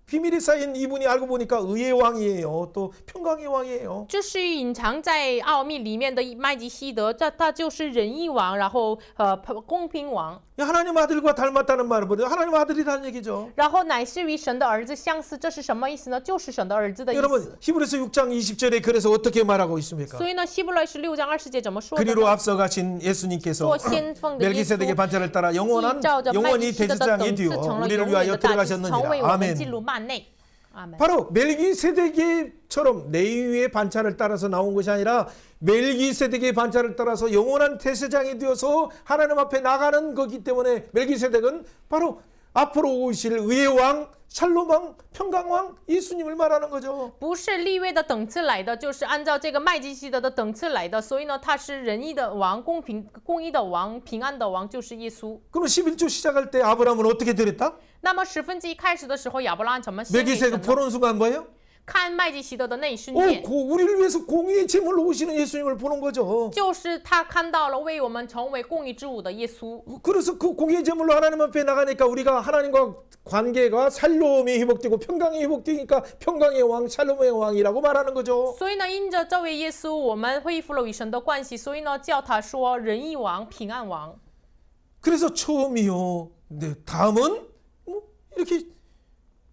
비밀에 쌓인 이분이 알고 보니까 의의 왕이에요. 또 평강의 왕이에요. 这是隐藏在奥秘里面的麦基希德，他就是仁义王，然后公平王， 하나님 아들과 닮았다는 말은 뭐예요? 하나님 아들이라는 얘기죠. 然后乃是与神的儿子相似，这是什么意思呢？就是神的儿子的意思。 여러분 히브리서 6장 20절에 그래서 어떻게 말하고 있습니까? 所以呢，希伯来是6章20节怎么说的呢？ 그리로 앞서가신 예수님께서 做先锋的耶 멜기세덱의 稣， 반차를 따라 영원한 照着麦 영원히 基希德的 대제사장이 等次 되어 成了 우리를 永远 위하여 的大祭司，成为 들어가셨느니라. 我们进 아멘. 入幔内。阿门。 바로 멜기세덱의처럼 레위의 반차를 따라서 나온 것이 아니라 멜기세덱의 반차를 따라서 영원한 대제사장이 되어서 하나님 앞에 나가는 거기 때문에 멜기세덱은 바로 앞으로 오실 의의 왕, 샬롬 왕, 평강 왕 예수님을 말하는 거죠. 不是立位的等次来的，就是按照这个麦基洗德的等次来的，所以呢，他是仁义的王、公义的王、平安的王，就是耶稣。 그럼 11조 시작할 때 아브라함은 어떻게 드렸다? 那么十分之一开始的时候，亚伯拉罕怎么献给 메기세그 神呢？ 보는 순간 뭐예요? 看麦基洗德的那一瞬间， 우리를 위해서 공의의 제물로 오시는 예수님을 보는 거죠. 就是他看到了为我们成为公义之物的耶稣。 그래서 그 공의의 제물로 하나님 앞에 나가니까 우리가 하나님과 관계가 샬롬이 회복되고 평강이 회복되니까 평강의 왕, 샬롬의 왕이라고 말하는 거죠. 所以呢，因着这位耶稣，我们恢复了与神的关系，所以呢，叫他说仁义王、平安王。 그래서 처음이요. 네, 다음은 이렇게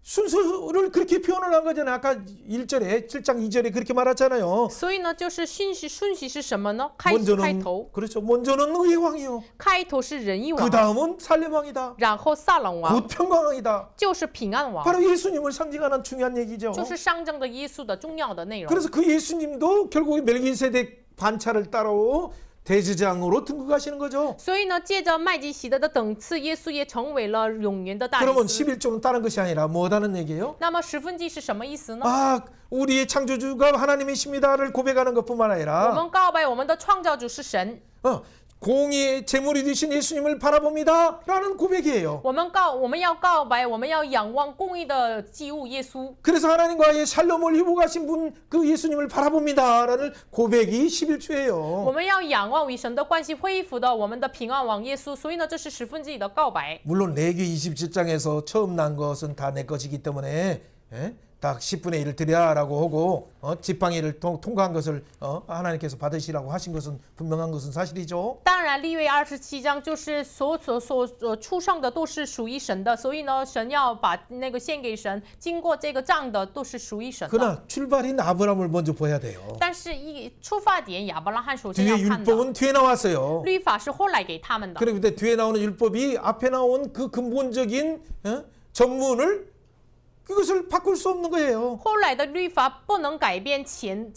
순서를 그렇게 표현을 한 거잖아요. 아까 1절에 7장 2절에 그렇게 말했잖아요. 所以呢，就是顺序是什么呢？开 먼저는 头， 그렇죠. 먼저는 의의 왕이요. 开头是仁义 그 王， 다음은 살렘 왕이다. 然后撒冷王 곧 평강 왕이다. 就是平安王， 바로 예수님을 상징하는 중요한 얘기죠. 就是象征的耶稣的重要的内容。 그래서 그 예수님도 결국에 멜기세덱 반차를 따로 대제장으로 등극하시는 거죠. 所以呢，借着麦基洗德的等次，耶稣也成为了永远的大祭 그러면 司。 11조는 다른 것이 아니라 뭐다는 얘기예요? 那么十分之一是什么意思呢？ 아, 우리의 창조주가 하나님이십니다를 고백하는 것뿐만 我 아니라 们告白我们的创造主是神， 공의의 제물이 되신 예수님을 바라봅니다라는 고백이에요. 我们要告白，我们要仰望公义的祭物耶稣。 그래서 하나님과의 샬롬을 회복하신 분 그 예수님을 바라봅니다라는 고백이 11조예요. 我们要仰望与神的关系恢复的我们的平安王耶稣，所以呢，这是十分之一的告白。 물론 레기 27장에서 처음 난 것은 다 내 것이기 때문에 딱 10분의 1을 드려라고 하고 지팡이를 통과한 것을 하나님께서 받으시라고 하신 것은 분명한 것은 사실이죠. 当然，利未27章就是所出生的都是属于神的，所以呢，神要把那个献给神，经过这个账的都是属于神的。 그러나 출발인 아브라함을 먼저 봐야 돼요. 但是出发点亚伯拉罕首先要 뒤에 看的， 율법은 뒤에 나왔어요. 律法是后来给他们的。 그런데 뒤에 나오는 율법이 앞에 나온 그 근본적인 전문을 그것을 바꿀 수 없는 거예요. 后来的律法不能改变前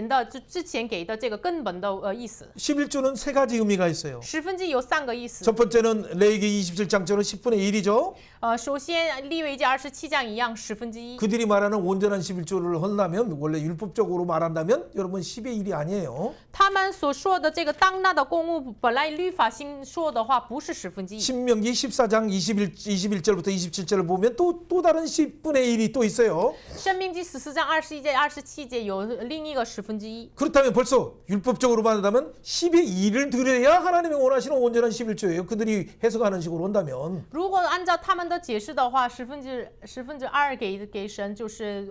的之前给的这个根本的意思。 11조는 세 가지 의미가 있어요. 十分之一有3个意思。 첫 번째는 레위기 27장처럼 10분의 1이죠. 首先利未记27章一样十分之一。 그들이 말하는 온전한 11조를 한다면 원래 율법적으로 말한다면 여러분 10의 1이 아니에요. 他们所说的这个当纳的公物，本来律法性说的话不是十分之一。 신명기 14장 21절부터 27절을 보면 또 다른 10분의 1이 또 있어요. 申命记14章21节、27节有另一个十分之一。 그렇다면 벌써 율법적으로 말한다면 10의 2를 드려야 하나님이 원하시는 온전한 11조예요. 그들이 해석하는 식으로 온다면. 如果按照他们的解释的话，十分之二给神就是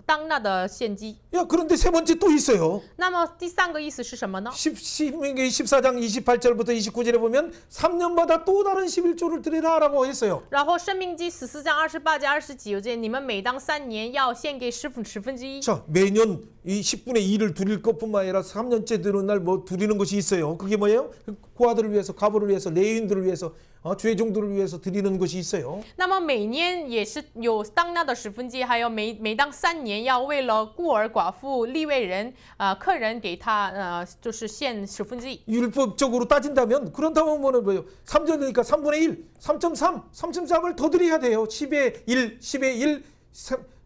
当纳的献祭。 야, 그런데 세 번째 또 있어요. 那么第3个意思是什么呢？ 신명기 14장 28절부터 29절에 보면 3년마다 또 다른 11조를 드리라라고 했어요. 然后申命记14章28节、29节，你们每当3年要献给十分之一。 자, 매년 이 10분의 2를 드릴 것뿐만 아니라 3년째 드는 날 뭐 드리는 것이 있어요. 그게 뭐예요? 고아들을 위해서, 가부를 위해서, 레위인들을 위해서, 주의 종들을 위해서 드리는 것이 있어요. 那么每年也是有当纳的十分之一，还有每当3年要为了孤儿寡妇、利未人、客人给他就是献十分之一。 율법적으로 따진다면 그런다면 뭐예요? 3절이니까 3분의 1, 3.3을 더 드려야 돼요. 10의 1, 10의 1,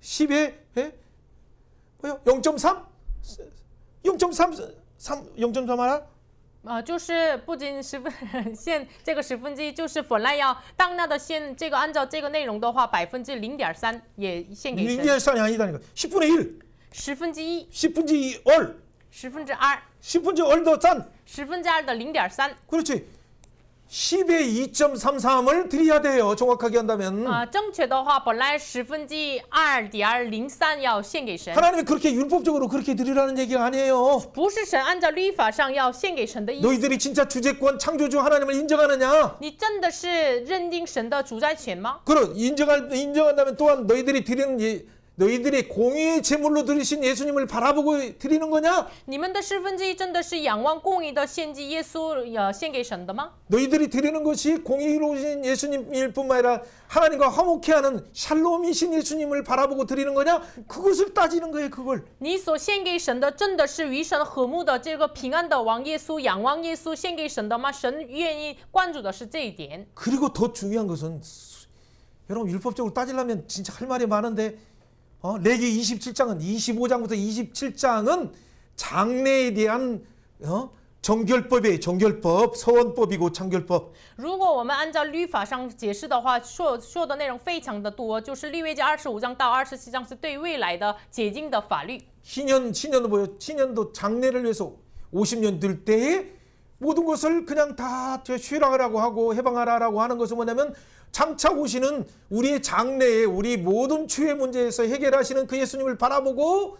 10의 0.3? 0.3 하나? 就是不仅献这个十分之一，就是本来要当纳的献这个，按照这个内容的话，0.3%也献给神。 0.3이 아니다니까. 10분의 1. 十分之一， 10분의 2얼. 十分之二， 10분의 얼 더 짠. 十分之二的0.3。 그렇지. 10의 2.33을 드려야 돼요. 정확하게 한다면. 正确的话，本来2.03要献给神， 하나님이 그렇게 율법적으로 그렇게 드리라는 얘기가 아니에요. 不是神按照律法上要献给神的意思。 너희들이 진짜 주재권 창조주 하나님을 인정하느냐? 你真的是认定神的主宰权吗？ 그럼 인정한다면 또한 너희들이 드리는 너희들이 공의의 제물로 드리신 예수님을 바라보고 드리는 거냐? 你们的十分之一真的是仰望公义的献祭耶稣献给神的吗？ 너희들이 드리는 것이 공의로우신 예수님일 뿐만 아니라 하나님과 화목해하는 샬롬이신 예수님을 바라보고 드리는 거냐? 그것을 따지는 거예요. 그걸. 你所献给神的真的是与神和睦的这个平安的王耶稣，仰望耶稣献给神的吗？神愿意关注的是这一点。 그리고 더 중요한 것은 여러분 율법적으로 따지려면 진짜 할 말이 많은데 레위 27장은 25장부터 27장은 장례에 대한 정결법이에요. 정결법, 서원법이고 창결법. 如果我们按照律法上解释的话，说的内容非常的多，就是利未记25章到27章是对未来的解经的法律。 신년도 뭐예요? 신년도 장례를 위해서 50년 될 때에 모든 것을 그냥 다 쉬라고 하고 해방하라고 하는 것은 뭐냐면 장차 오시는 우리의 장래에 우리 모든 추의 문제에서 해결하시는 그 예수님을 바라보고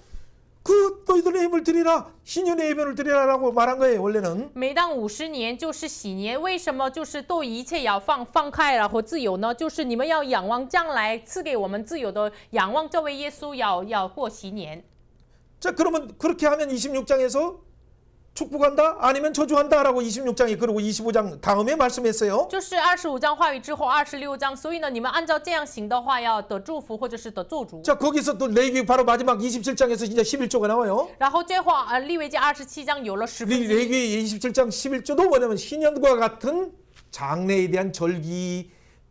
그 너희들의 예물을 드리라, 신년의 예물을 드리라라고 말한 거예요. 원래는. 每当50年就是喜年，为什么就是对一切要放开然后自由呢？就是你们要仰望将来赐给我们自由的，仰望这位耶稣要过喜年。 자, 그러면 그렇게 하면 26장에서 축복한다? 아니면 저주한다라고 26장에 그리고 25장 다음에 말씀했어요. 就是25章话语之后26章，所以呢，你们按照这样行的话，要得祝福或者是得咒诅。 자, 거기서 또 레위기 바로 마지막 27장에서 진짜 11조가 나와요. 然后最后利未记27章有了10分之一。 레위기 27장 11조도 뭐냐면 신년과 같은 장래에 대한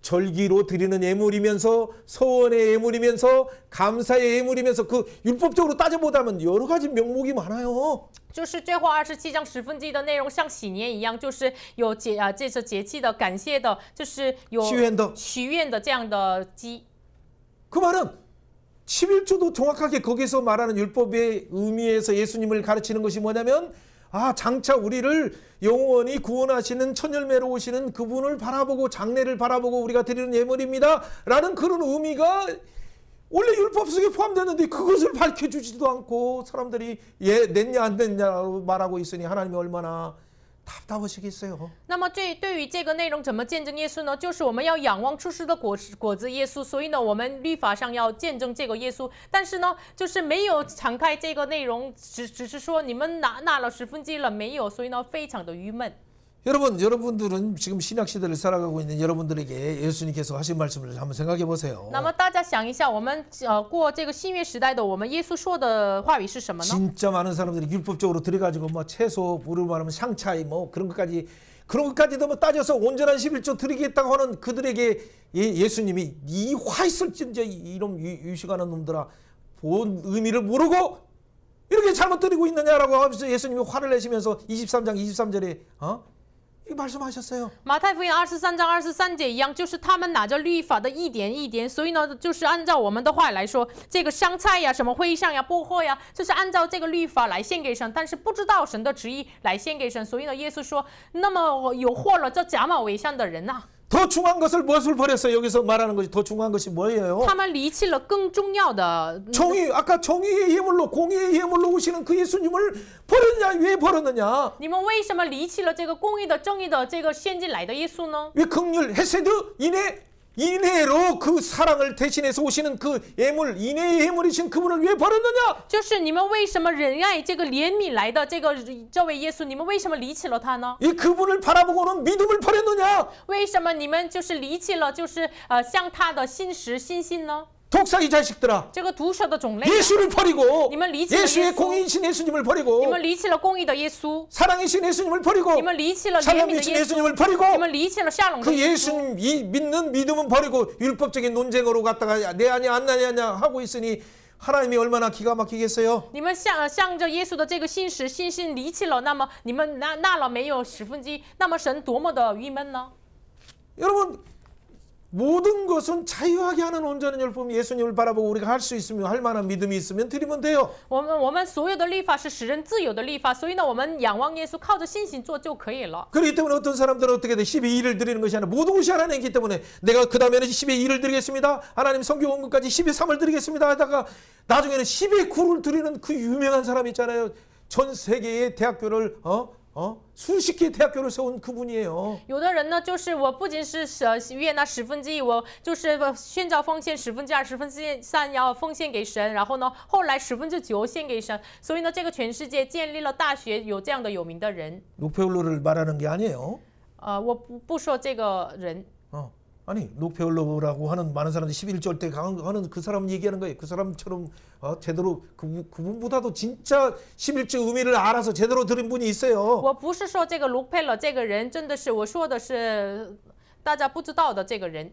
절기로 드리는 예물이면서 서원의 예물이면서 감사의 예물이면서 그 율법적으로 따져보자면 여러 가지 명목이 많아요. 就是最后27章10分之一的内容，像喜年一样，就是有这次节气的、感谢的，就是有许愿的这样的鸡。 그 말은 11조도 정확하게 거기서 말하는 율법의 의미에서 예수님을 가르치는 것이 뭐냐면 장차 우리를 영원히 구원하시는 천열매로 오시는 그분을 바라보고 장래를 바라보고 우리가 드리는 예물입니다 라는 그런 의미가 원래 율법 속에 포함되는데 그것을 밝혀주지도 않고 사람들이 냈냐 안 냈냐고 말하고 있으니 하나님이 얼마나 답답하시겠어요. 那么对于这个内容怎么见证耶稣呢？就是我们要仰望出世的果子耶稣，所以呢，我们律法上要见证这个耶稣，但是呢，就是没有敞开这个内容，只是说你们拿了10分之一了没有，所以呢，非常的郁闷。 여러분들은 지금 신약 시대를 살아가고 있는 여러분들에게 예수님께서 하신 말씀을 한번 생각해 보세요. 那么大家想一下，我们过这个新约时代的我们，耶稣说的话语是什么呢？ 진짜 많은 사람들이 율법적으로 들어가지고 뭐 채소, 우리로 말하면 샹차이 뭐 그런 것까지도 뭐 따져서 온전한 11조 드리겠다고 하는 그들에게 예수님이 이 화 있을진저 이런 유식하는 놈들아 본 의미를 모르고 이렇게 잘못 드리고 있느냐라고 하면서 예수님이 화를 내시면서 23장 23절에 이 말씀하셨어요. 马太福音23章23节一样，就是他们拿着律法的一点一点，所以呢，就是按照我们的话来说，这个香菜呀、什么灰上呀、薄荷呀，就是按照这个律法来献给神，但是不知道神的旨意来献给神，所以呢，耶稣说，那么有祸了这假冒伪善的人呐、 더 중요한 것을 무엇을 버렸어요? 여기서 말하는 것이 더 중요한 것이 뭐예요? 他们离弃了更重要的 아까 정의의 예물로 공의의 예물로 오시는 그 예수님을 버렸냐? 왜 버렸느냐? 你们为什么离弃了这个公义的、正义的这个献进来的耶稣呢？ 왜 긍휼, 헤세드, 인애로 그 사랑을 대신해서 오시는 그 예물, 인애의 예물이신 그분을 왜 버렸느냐? 就是你们为什么仁爱这个怜悯来的这位耶稣，你们为什么离弃了他呢？ 이 그분을 바라보고는 믿음을 버렸느냐? 为什么你们就是离弃了像他的信心呢？ 독사의 자식들아, 这个毒蛇的种类， 예수를 버리고 你们离弃了耶 예수의 稣， 공의이신 예수님을 你 버리고 们离弃了公义的耶稣， 사랑이신 예수님을 버리고 你们离弃了怜悯的 찬양이신 耶稣， 예수님을 버리고 你们离弃了沙龙的 그 耶稣。 예수님 믿는 믿음은 버리고 율법적인 논쟁으로 갔다가 내 아냐 안 나냐 하고 있으니 하나님이 얼마나 기가 막히겠어요. 你们向着耶稣的这个信心离弃了，那么你们纳了没有10分之一，那么神多么的郁闷呢？ 여러분 모든 것은 자유하게 하는 온전한 율법 예수님을 바라보고 우리가 할 수 있으면 할 만한 믿음이 있으면 드리면 돼요. 我们所有的律法是使人自由的律法，所以呢，我们仰望耶稣，靠着信心做就可以了。 그렇기 때문에 어떤 사람들은 어떻게 돼? 10의 1을 드리는 것이 아니라 모든 것이 하나님이기 때문에 내가 그 다음에는 10의 2를 드리겠습니다. 하나님 성경 원금까지 10의 3을 드리겠습니다. 하다가 나중에는 10의 9를 드리는 그 유명한 사람 있잖아요. 전 세계의 대학교를 수십 개의 대학교를 세운 그분이에요. 有的人呢，就是我不仅是约那10分之一，我就是宣召奉献2/10、3/10要奉献给神，然后呢，后来9/10献给神，所以呢，这个全世界建立了大学，有这样的有名的人。 록페올로를 말하는 게 아니에요. 我不说这个人。 아니 록페올로라고 하는 많은 사람들이 11조 때 하는 그 사람 얘기하는 거예요. 그 사람처럼 제대로 그분보다도 진짜 11조 의미를 알아서 제대로 들은 분이 있어요. 我不是说这个卢佩勒这个人，真的是我说的是大家不知道的这个人。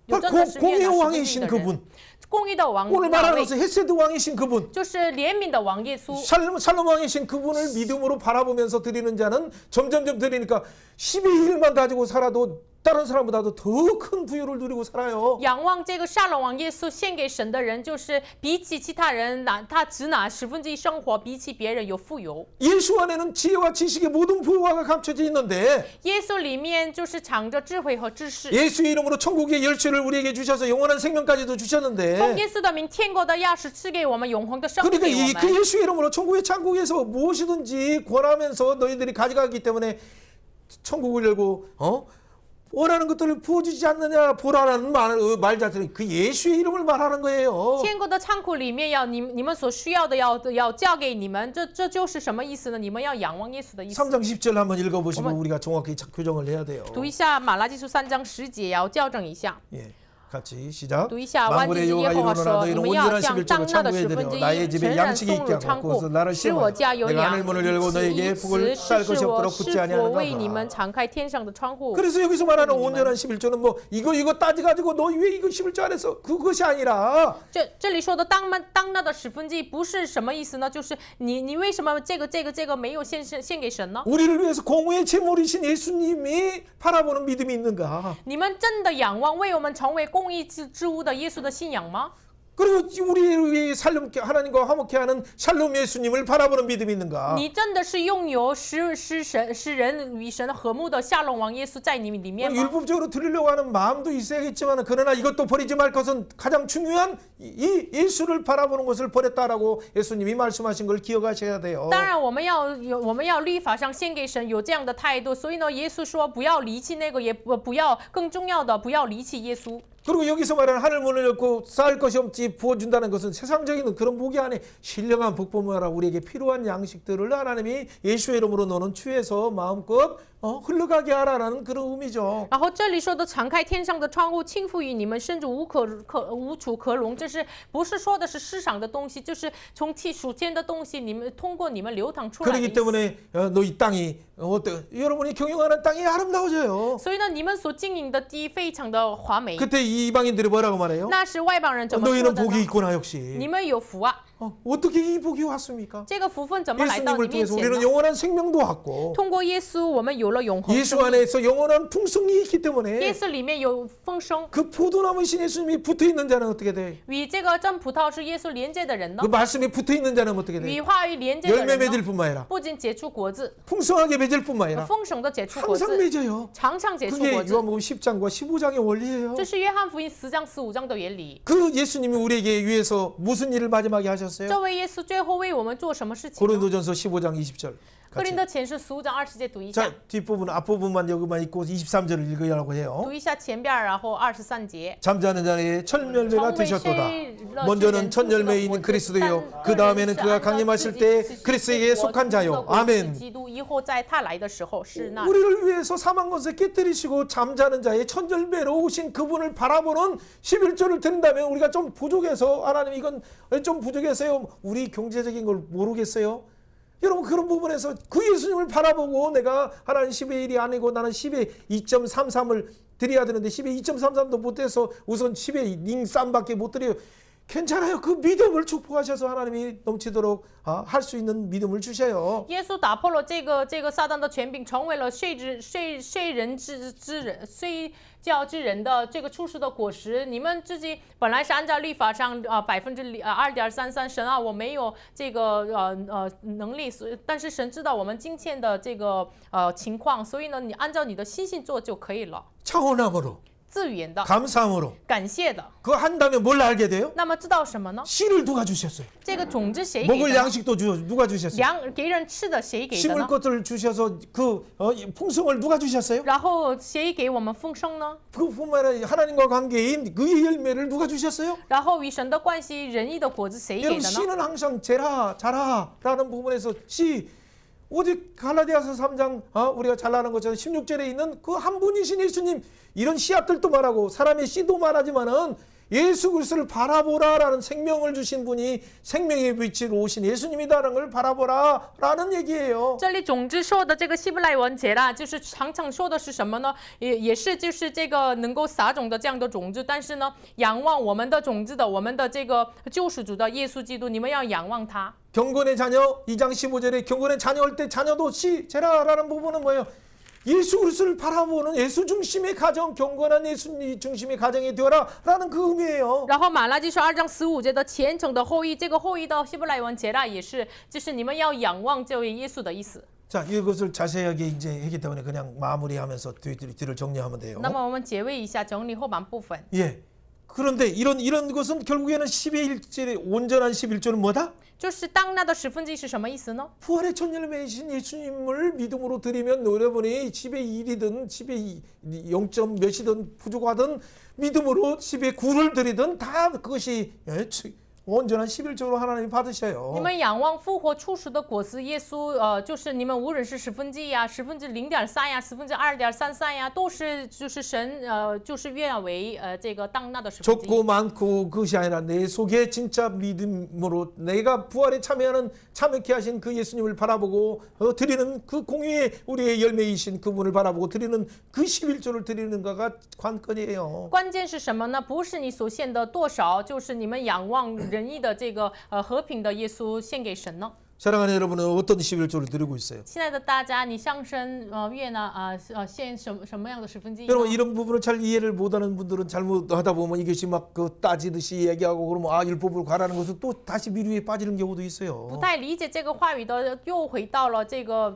有 바로 真的是悦 공의의 纳十分之一 왕이신 的人 그분. 公义的王 오늘 那 말하는 位 것은 헤세드 왕이신 그분. 就是怜悯的王耶稣。 살롬 왕이신 그분을 믿음으로 바라보면서 드리는 자는 점점점 드리니까 10의 1만 가지고 살아도 다른 사람보다도 더 큰 부유를 누리고 살아요. 仰望这个撒冷王耶稣献给神的人，就是比起其他人他只拿1/10生活，比起别人有富有。 예수 안에는 지혜와 지식의 모든 부여가 감춰져 있는데 耶稣里面就是藏着智慧和知识。 예수의 이름으로 천국의 열쇠를 우리에게 주셔서 영원한 생명까지도 奉 주셨는데 耶稣的名，天国的钥匙赐给我们，永恒的生命 그러니까 给我 그 们。 예수의 이름으로 천국의 창국에서 무엇이든지 권하면서 너희들이 가져가기 때문에 천국을 열고 원하는 것들을 부어주지 않느냐 보라라는 말 자체는 그 예수의 이름을 말하는 거예요. 天国的仓库里面要你们所需要的要交给你们，这就是什么意思呢？你们要仰望耶稣的意思。 3장 10절 한번 읽어보시면 우리가 정확히 교정을 해야 돼요. 读一下马拉基书3章10节，要校正一下。 예, 같이 시작. 读一下，万 만군의 军之耶 여호와가 和华 이르노라 说：“你 너희는 们要 온전한 将 11조로 当纳的 창고에 1/10 들여 나의 承 집에 认 양식이 送 있게 入 하고 仓库， 거기서 나를 使我 시험하라. 家有 내가 粮 하늘 문을 열고 此 너에게 以 복을 此 쌀 是 것이 我 없도록 是 굳지 否 아니하는 为你们 거다. 敞开天上的窗户。” 그래서 여기서 말하는 온전한 11조는 뭐 이거 따져가지고 너 왜 이거 11조 안 했어? 그것이 아니라 这里说的当纳的1/10不是什么意思呢？就是你为什么这个没有献给神呢？ 우리를 위해서 공의의 제물이신 예수님이 바라보는 믿음이 있는가? 你们真的仰望为我们成为公义之物的耶稣的信仰吗？ 그리고 우리를 위해 하나님과 화목케 하는 샬롬 예수님을 바라보는 믿음이 있는가? 你真的是拥有使人与神和睦的下龙王耶稣在你里面吗？ 율법적으로 드리려고 하는 마음도 있어야겠지만 그러나 이것도 버리지 말 것은 가장 중요한 이 예수를 바라보는 것을 버렸다라고 예수님이 말씀하신 걸 기억하셔야 돼요. 当然，我们要律法上献给神有这样的态度，所以呢，耶稣说不要离弃那个，也不要更重要的不要离弃耶稣。 그리고 여기서 말하는 하늘 문을 열고 쌓을 것이 없지 부어준다는 것은 세상적인 그런 무기 안에 신령한 복범하라 우리에게 필요한 양식들을 하나님이 예수의 이름으로 너는 취해서 마음껏 흘러가게 하라는 그런 의미죠. 然后这里说的敞开天上的窗户，倾覆于你们，甚至无处可容，这是不是说的是世上的东西，就是从属天的东西，你们通过你们流淌出来的意 그렇기 思。 때문에 너 이 땅이 여러분이 경영하는 땅이 아름다워져요. 所以呢，你们所经营的地非常的华美。 그때 이 이방인들이 뭐라고 말해요? 那是外邦人怎么说 너희는 的 복이 呢？ 있구나 역시. 你们有福啊！ 어떻게 이 복이 왔습니까? 这个福分怎么来到你 예수님을 面 통해서 前 우리는 呢？ 영원한 생명도 왔고 通过耶稣，我们有了永恒 예수 生命。 안에서 영원한 풍성이 있기 耶 때문에 稣里面有丰盛， 그 포도나무신 예수님이 붙어있는 자는 어떻게 돼? 与这个真葡萄是耶稣连接的人呢 그 ？ 말씀이 붙어있는 자는 어떻게 与 돼? 话语连接的 열매 人 맺을 呢？ 뿐만 아니라 不仅结出果子， 풍성하게 맺을 뿐만 아니라 丰盛的结出果 항상 子， 맺어요. 常常结出 그게 果子。 요한복음 10장과 15장의 원리예요. 这是约翰福音10章15章的原理。 그 예수님이 우리에게 위해서 무슨 일을 마지막에 하셨어요? 这位耶稣最后为我们做什么事情呢？ 고린도전서 15장 20절. 哥林 같이. 多前书15章20节读一下 자, ， 뒷부분 앞부분만 여기만 읽고 23절을 읽으라고 해요. 读一下前边，然后23节。 잠자는 자의 첫 열매가 成为 되셨도다. 谁了 먼저는 之 첫 人出的 열매인 果子 그리스도요. 但 그 다음에는 个 그가 人是按照 강림하실 自己 때 自己 그리스도에게 活 속한 出的 자요. 果子是 아멘. 基督以后在他来的时候是那。 우리를 위해서 사망 권세 깨뜨리시고 잠자는 자의 첫 열매로 오신 그분을 바라보는 11절을 드린다면 우리가 좀 부족해서 하나님 이건 좀 부족해서요. 우리 경제적인 걸 모르겠어요. 여러분 그런 부분에서 그 예수님을 바라보고 내가 하나님 10의 1이 아니고 나는 10의 2.33을 드려야 되는데 10의 2.33도 못해서 우선 10의 0.3밖에 못 드려요. 괜찮아요. 그 믿음을 축복하셔서 하나님이 넘치도록 할 수 있는 믿음을 주셔요. 耶稣打破了这个撒旦的权柄，成为了税教之人的这个出世的果实。你们自己本来是按照律法上2.33%，神啊，我没有这个能力，但是神知道我们今天的这个情况，所以呢，你按照你的心性做就可以了。 차원함으로 自愿的， 감사함으로 感谢的。 그거 한다면 뭘 알게 돼요? 那么知道什么呢？ 씨를 누가 주셨어요? 这个种子谁给 먹을 的呢？ 양식도 누가 주셨어요? 给人吃的谁给的 심을 呢？ 것들을 주셔서 그 풍성을 누가 주셨어요? 然后谁给我们丰盛呢？ 그뿐만 아니라 하나님과 관계인 그의 열매를 누가 주셨어요? 然后与神的关系，仁义的果子谁给 여러분 的呢？ 씨는 항상 자라라는 부분에서 씨 오직 갈라디아서 3장 우리가 잘 아는 것처럼 16절에 있는 그 한 분이신 예수님 이런 씨앗들도 말하고 사람의 씨도 말하지만은 예수 그리스도를 바라보라라는 생명을 주신 분이 생명의 빛으로 오신 예수님이다라는 걸 바라보라라는 얘기예요. 这里总之说的这个希伯来文节啦，就是常常说的是什么呢？也是就是这个能够撒种的这样的种子，但是呢，仰望我们的种子的，我们的这个救赎主的耶稣基督，你们要仰望他。 경건의 자녀 2장 15절에 경건의 자녀일 때 자녀도 시제라라는 부분은 뭐예요? 예수 그리스도를 바라보는 예수 중심의 가정, 경건한 예수 중심의 가정이 되어라라는 그 의미예요. 然后马拉基书2章15节的虔诚的后裔，这个后裔的希伯来文节啦，也是就是你们要仰望这位耶稣的意思。 자, 이것을 자세하게 이제 했기 때문에 그냥 마무리하면서 뒤를 정리하면 돼요. 那么我们结尾一下，整理后半部分。 예. 그런데 이런 것은 결국에는 10의 1절의 온전한 11조는 뭐다? 就是当纳的1/10是什么意思呢？ 부활의 첫 열매이신 예수님을 믿음으로 드리면 여러분이 10의 1이든 10의 0점 몇이든 부족하든 믿음으로 10의 9를 드리든 다 그것이 온전한 11조로 하나님 받으셔요. 你们仰望复活初熟的果子，耶稣就是你们无论是1/10呀、0.3呀、2.33呀，都是就是神就是愿为这个当纳的1/10。 적고 많고 그것이 아니라 내 속에 진짜 믿음으로 내가 부활에 참여하는 참여케 하신 그 예수님을 바라보고 드리는 그 공의의 우리의 열매이신 그분을 바라보고 드리는 그 11조를 드리는가가 관건이에요. 关键是什么呢？不是你所献的多少，就是你们仰望仁义的这个和平的耶稣献给神呢。 사랑하는 여러분은 어떤 11조를 드리고 있어요? 亲爱的大家，你向神愿呢献什么样的1/10？ 여러분 이런 부분을 잘 이해를 못하는 분들은 잘못하다 보면 이것이 막 그 따지듯이 얘기하고 그러면 율법으로 가라는 것은 또 다시 미루에 빠지는 경우도 있어요. 不太理解这个话语的，又回到了这个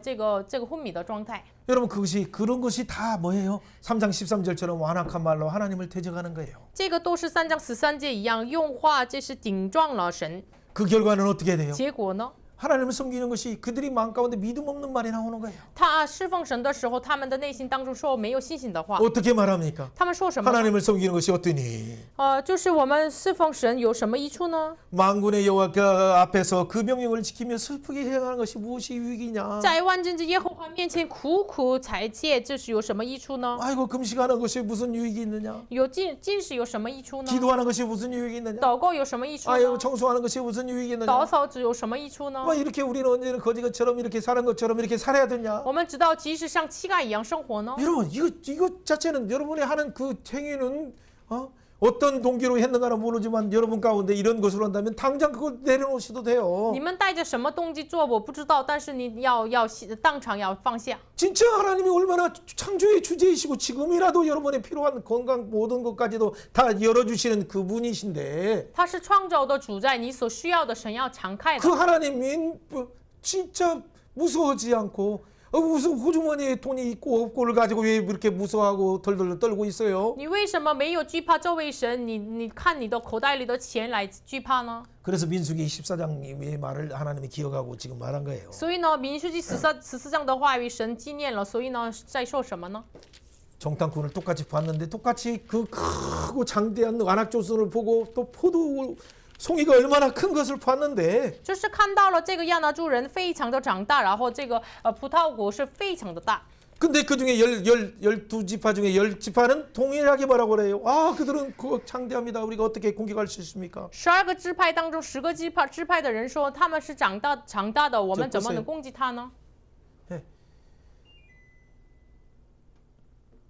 昏迷的状态。 여러분 그런 것이 다 뭐예요? 3장 13절처럼 완악한 말로 하나님을 대적하는 거예요. 这个都是3章13节一样，用话这是顶撞了神。 그 결과는 어떻게 돼요? 结果呢？ 하나님을 섬기는 것이 그들이 마음 가운데 믿음 없는 말이 나오는 거예요. 他侍奉神的时候，他们的内心当中说没有信心的话。 어떻게 말합니까? 他们说什么？ 하나님을 섬기는 것이 어떠니? 就是我们侍奉神有什么益处呢？ 만군의 여호와 그 앞에서 그 명령을 지키며 슬프게 행하는 것이 무엇이 유익이냐? 在万军之耶和华面前苦苦裁戒，这是有什么益处呢？ 아이고 금식하는 것이 무슨 유익이 있느냐? 有禁食有什么益处呢？ 기도하는 것이 무슨 유익이 있느냐? 祷告有什么益处 아이고 呢？ 청소하는 것이 무슨 유익이 있느냐? 打扫有什么益处呢？ 뭐 이렇게 우리는 언제는 거지것처럼 이렇게 사는 것처럼 이렇게 살아야 되냐? 我们知道，即使像乞丐一样生活呢？ 여러분 이거 자체는 여러분이 하는 그 행위는 어떤 동기로 했는가는 모르지만 여러분 가운데 이런 것을 한다면 당장 그걸 내려놓으셔도 돼요. 你们带着什么动机做，我不知道，但是你要当场要放下。 진짜 하나님이 얼마나 창조의 주제이시고 지금이라도 여러분의 필요한 건강 모든 것까지도 다 열어주시는 그분이신데 他是创造的主宰，你所需要的神要敞开 그 的。 하나님이 진짜 무서워하지 않고 무슨 호주머니에 돈이 있고 없고를 가지고 왜 이렇게 무서워하고 덜덜 떨고 있어요? 你为什么没有惧怕这位神？你看你的口袋里的钱来惧怕呢？ 그래서 민수기 14장의 말을 하나님이 기억하고 지금 말한 거예요. 所以呢，民数记14章的话语神纪念了，所以呢，在说什么呢？ 정탐꾼을 똑같이 봤는데 똑같이 그 크고 장대한 완악조선을 보고 또 포도 송이가 얼마나 큰 것을 봤는데 就是看到了这个亚拿诸人非常的长大，然后这个葡萄果是非常的大。 근데 그 중에 12지파 중에 10지파는 동일하게 뭐라고 그래요? 아 그들은 그 장대합니다. 우리가 어떻게 공격할 수 있습니까? 12个支派当中10个支派的人说他们是长大的，我们怎么能攻击他呢？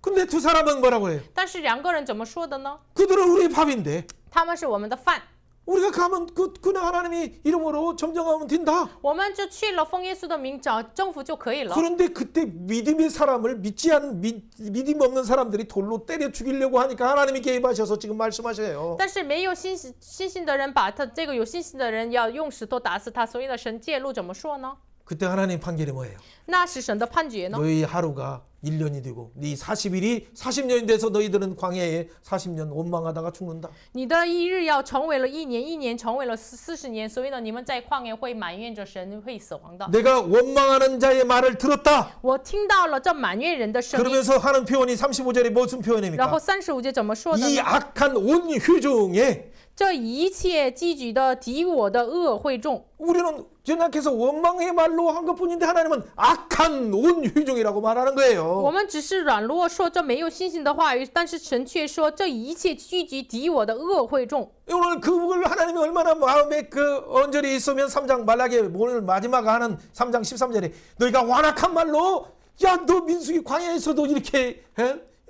근데 두 사람은 뭐라고 해요? 但是2个人怎么说的呢？ 그들은 우리의 밥인데 他们是我们的饭， 우리가 가면 그냥 하나님이 이름으로 점령하면 된다. 我们就去了奉耶稣的名找征服就可以了。 그런데 그때 믿음의 사람을 믿음 없는 사람들이 돌로 때려 죽이려고 하니까 하나님이 개입하셔서 지금 말씀하셔요. 但是没有信心的人把他这个有信心的人要用石头打死他，所以呢，神介入怎么说呢？ 그때 하나님 판결이 뭐예요? 那是神的判决呢？ 너희 하루가 1년이 되고 네 40일이 40년이 돼서 너희들은 광야에 40년 원망하다가 죽는다. 你的一日要成为了1年，1年成为了40年，所以呢，你们在旷野会埋怨着神，会死亡的。 내가 원망하는 자의 말을 들었다. 我听到了这埋怨人的声音， 그러면서 하는 표현이 35절에 무슨 然 표현입니까? 后35节怎么说的 이 呢？ 악한 온 회중에 这一切积聚的敌我的恶会众。 우리는 주님께서 원망의 말로 한 것뿐인데 하나님은 악한 온 유종이라고 말하는 거예요. 我们只是软弱说这没有信心的话语，但是神却说这一切聚集敌我的恶会众。 오늘 그걸 하나님이 얼마나 마음에 그 언저리 있으면 3장 말라기에 오늘 마지막 하는 3장 13절에 너희가 완악한 말로 야 너 민수기 광야에서도 이렇게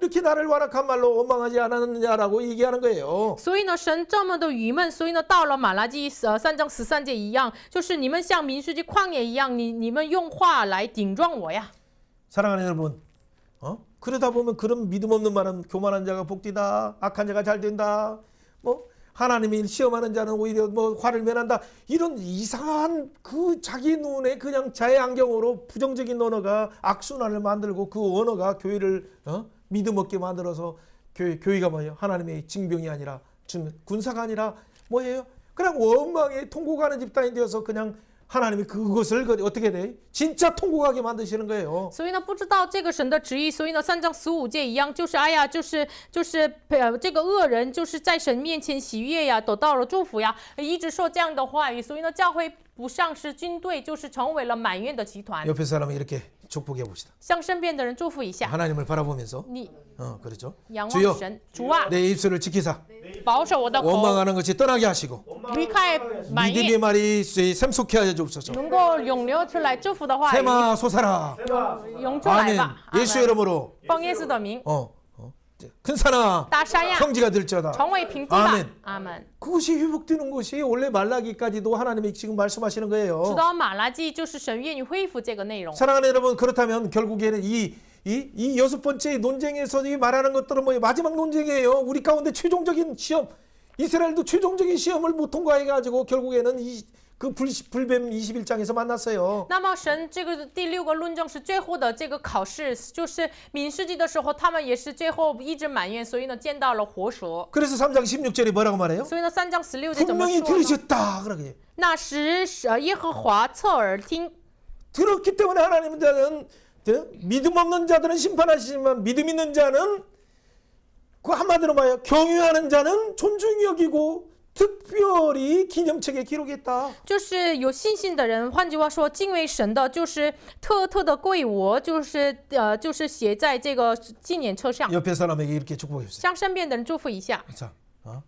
이렇게 나를 완악한 말로 원망하지 않았느냐라고 얘기하는 거예요. 所以呢，神这么的郁闷，所以呢，到了马拉基3章13节一样，就是你们像民数记旷野一样，你们用话来顶撞我呀。 사랑하는 여러분, 그러다 보면 그런 믿음 없는 말은 교만한 자가 복되다, 악한 자가 잘 된다, 뭐 하나님이 시험하는 자는 오히려 뭐 화를 면한다, 이런 이상한 그 자기 눈에 그냥 자의 안경으로 부정적인 언어가 악순환을 만들고 그 언어가 교회를 믿음 없게 만들어서 교회가 뭐예요? 하나님의 징병이 아니라 군사가 아니라 뭐예요? 그냥 원망에 통곡하는 집단이 되어서 그냥 하나님이 그것을 어떻게 돼? 진짜 통곡하게 만드시는 거예요. 所以呢，不知道这个神的旨意，所以呢，3章15节一样，就是哎呀，就是这个恶人就是在神面前喜悦呀，得到了祝福呀，一直说这样的话语，所以呢，教会不像是军队，就是成为了埋怨的集团。 옆에 사람을 이렇게 축복해 봅시다. 向身边的人祝福一下， 하나님을 바라보면서 你 그렇죠. 仰 주여 望神，主啊， 내 입술을 지키사 保守我的口， 원망하는 것이 떠나게 하시고 离开埋 믿음의 怨， 말이 샘솟게 하여 주옵소서. 能够涌流出来祝福的话语， 세마 솟아라. 涌出来 아멘. 吧。 예수 이름으로 奉耶稣的名， 큰 산하 大山呀， 평지가 될지어다. 成为平地吧 아멘 。阿门。 그것이 회복되는 것이 원래 말라기까지도 하나님이 지금 말씀하시는 直 거예요. 到马拉基，就是神愿意恢复这个内容。 사랑하는 여러분, 그렇다면 결국에는 이 여섯 번째 논쟁에서 이 말하는 것들은 뭐예요? 마지막 논쟁이에요. 우리 가운데 최종적인 시험, 이스라엘도 최종적인 시험을 못 통과해가지고 결국에는 그 불뱀 21장에서 만났어요. 那么神这个第6个论证是最后的这个考试，就是民世纪的时候，他们也是最后一直埋怨，所以呢见到了活蛇。 그래서 3장 16절에 뭐라고 말해요? 所以呢3章16节怎么 분명히 说呢？ 들으셨다. 그러게. 那时耶和华侧耳听， 들었기 때문에 하나님은 믿음 없는 자들은 심판하시지만 믿음 있는 자는 그 한마디로 말해요. 경유하는 자는 존중히 여기고 특별히 기념책에 기록했다. 就是有信心的人，换句话说，敬畏神的，就是特的贵我，就是写在这个纪念册上， 옆에 사람에게 이렇게 축복해주세요. 向身边的人祝福一下， 자,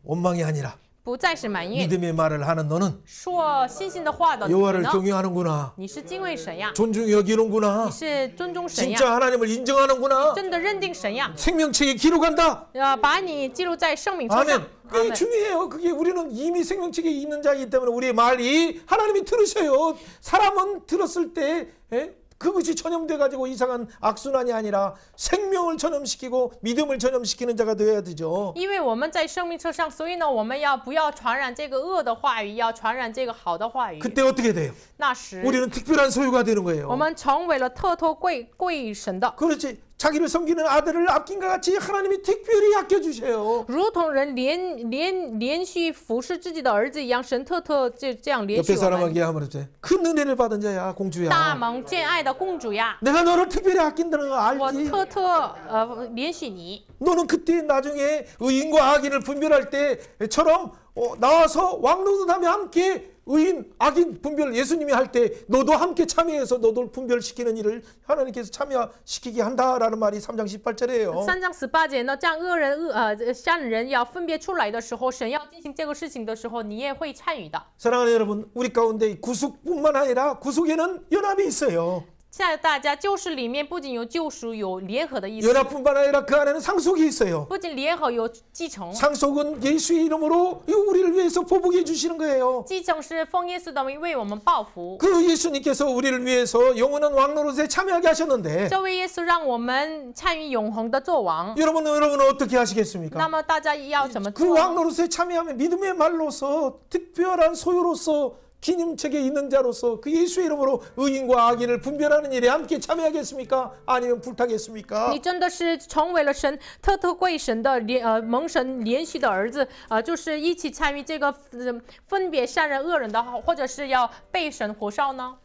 원망이 아니라 不再是埋怨， 믿음의 말을 하는 너는 说信心的话的你 여호와를 呢？ 경유하는구나. 你是敬畏神呀， 존중히 여기는구나. 你是尊重神呀， 진짜 하나님을 인정하는구나. 真的认定神呀， 생명책에 기록한다. 把你记录在生命册上。 아멘. 阿 그게 门。 중요해요. 그게 우리는 이미 생명책에 있는 자이기 때문에 우리의 말이 하나님이 들으셔요. 사람은 들었을 때 그것이 전염돼 가지고 이상한 악순환이 아니라 생명을 전염시키고 믿음을 전염시키는 자가 되어야 되죠. 因为我们在生命册上，所以呢，我们不要传染这个恶的话语，要传染这个好的话语。 그때 어떻게 돼요? 那时， 우리는 특별한 소유가 되는 我 거예요. 们成为了特贵神的， 그렇지. 자기를 섬기는 아들을 아낀 것 같이 하나님이 특별히 아껴주세요. 如同人连续服侍自己的儿子一样，神特这样连续 옆에 我们。 사람에게 하면 돼. 큰 은혜를 받은 자야, 大 공주야. 蒙眷爱的公主呀， 내가 너를 특별히 아낀다는 거 我 알지? 连续你。 너는 그때 나중에 의인과 악인을 분별할 때처럼 나와서 왕노릇하며 함께 의인, 악인 분별 예수님이 할 때 너도 함께 참여해서 너도 분별시키는 일을 하나님께서 참여시키게 한다라는 말이 3장 18절이에요. 3章18节呢，这样善人要分别出来的时候，神要进行这个事情的时候，你也会参与的。 사랑하는 여러분, 우리 가운데 구속뿐만 아니라 구속에는 연합이 있어요. 现在大家救赎里面不仅有救赎，有联合的意思， 연합뿐만 아니라 그 안에는 상속이 있어요. 不仅联合有继承， 상속은 예수의 이름으로 우리를 위해서 보복해 주시는 거예요. 继承是奉耶稣的名为我们报福。 그 예수님께서 우리를 위해서 영원한 왕노릇에 참여하게 하셨는데 这位耶稣让我们参与永恒的作王， 여러분은 어떻게 하시겠습니까? 那么大家要怎么 그 做？ 왕노릇에 참여하면 믿음의 말로서 특별한 소유로서 기념책에 있는 자로서 그 예수의 이름으로 의인과 악인을 분별하는 일에 함께 참여하겠습니까? 아니면 불타겠습니까? 你真的是成为了神特贵神的蒙神连续的儿子，就是一起参与这个分别善人恶人的，或者是要被神火烧呢？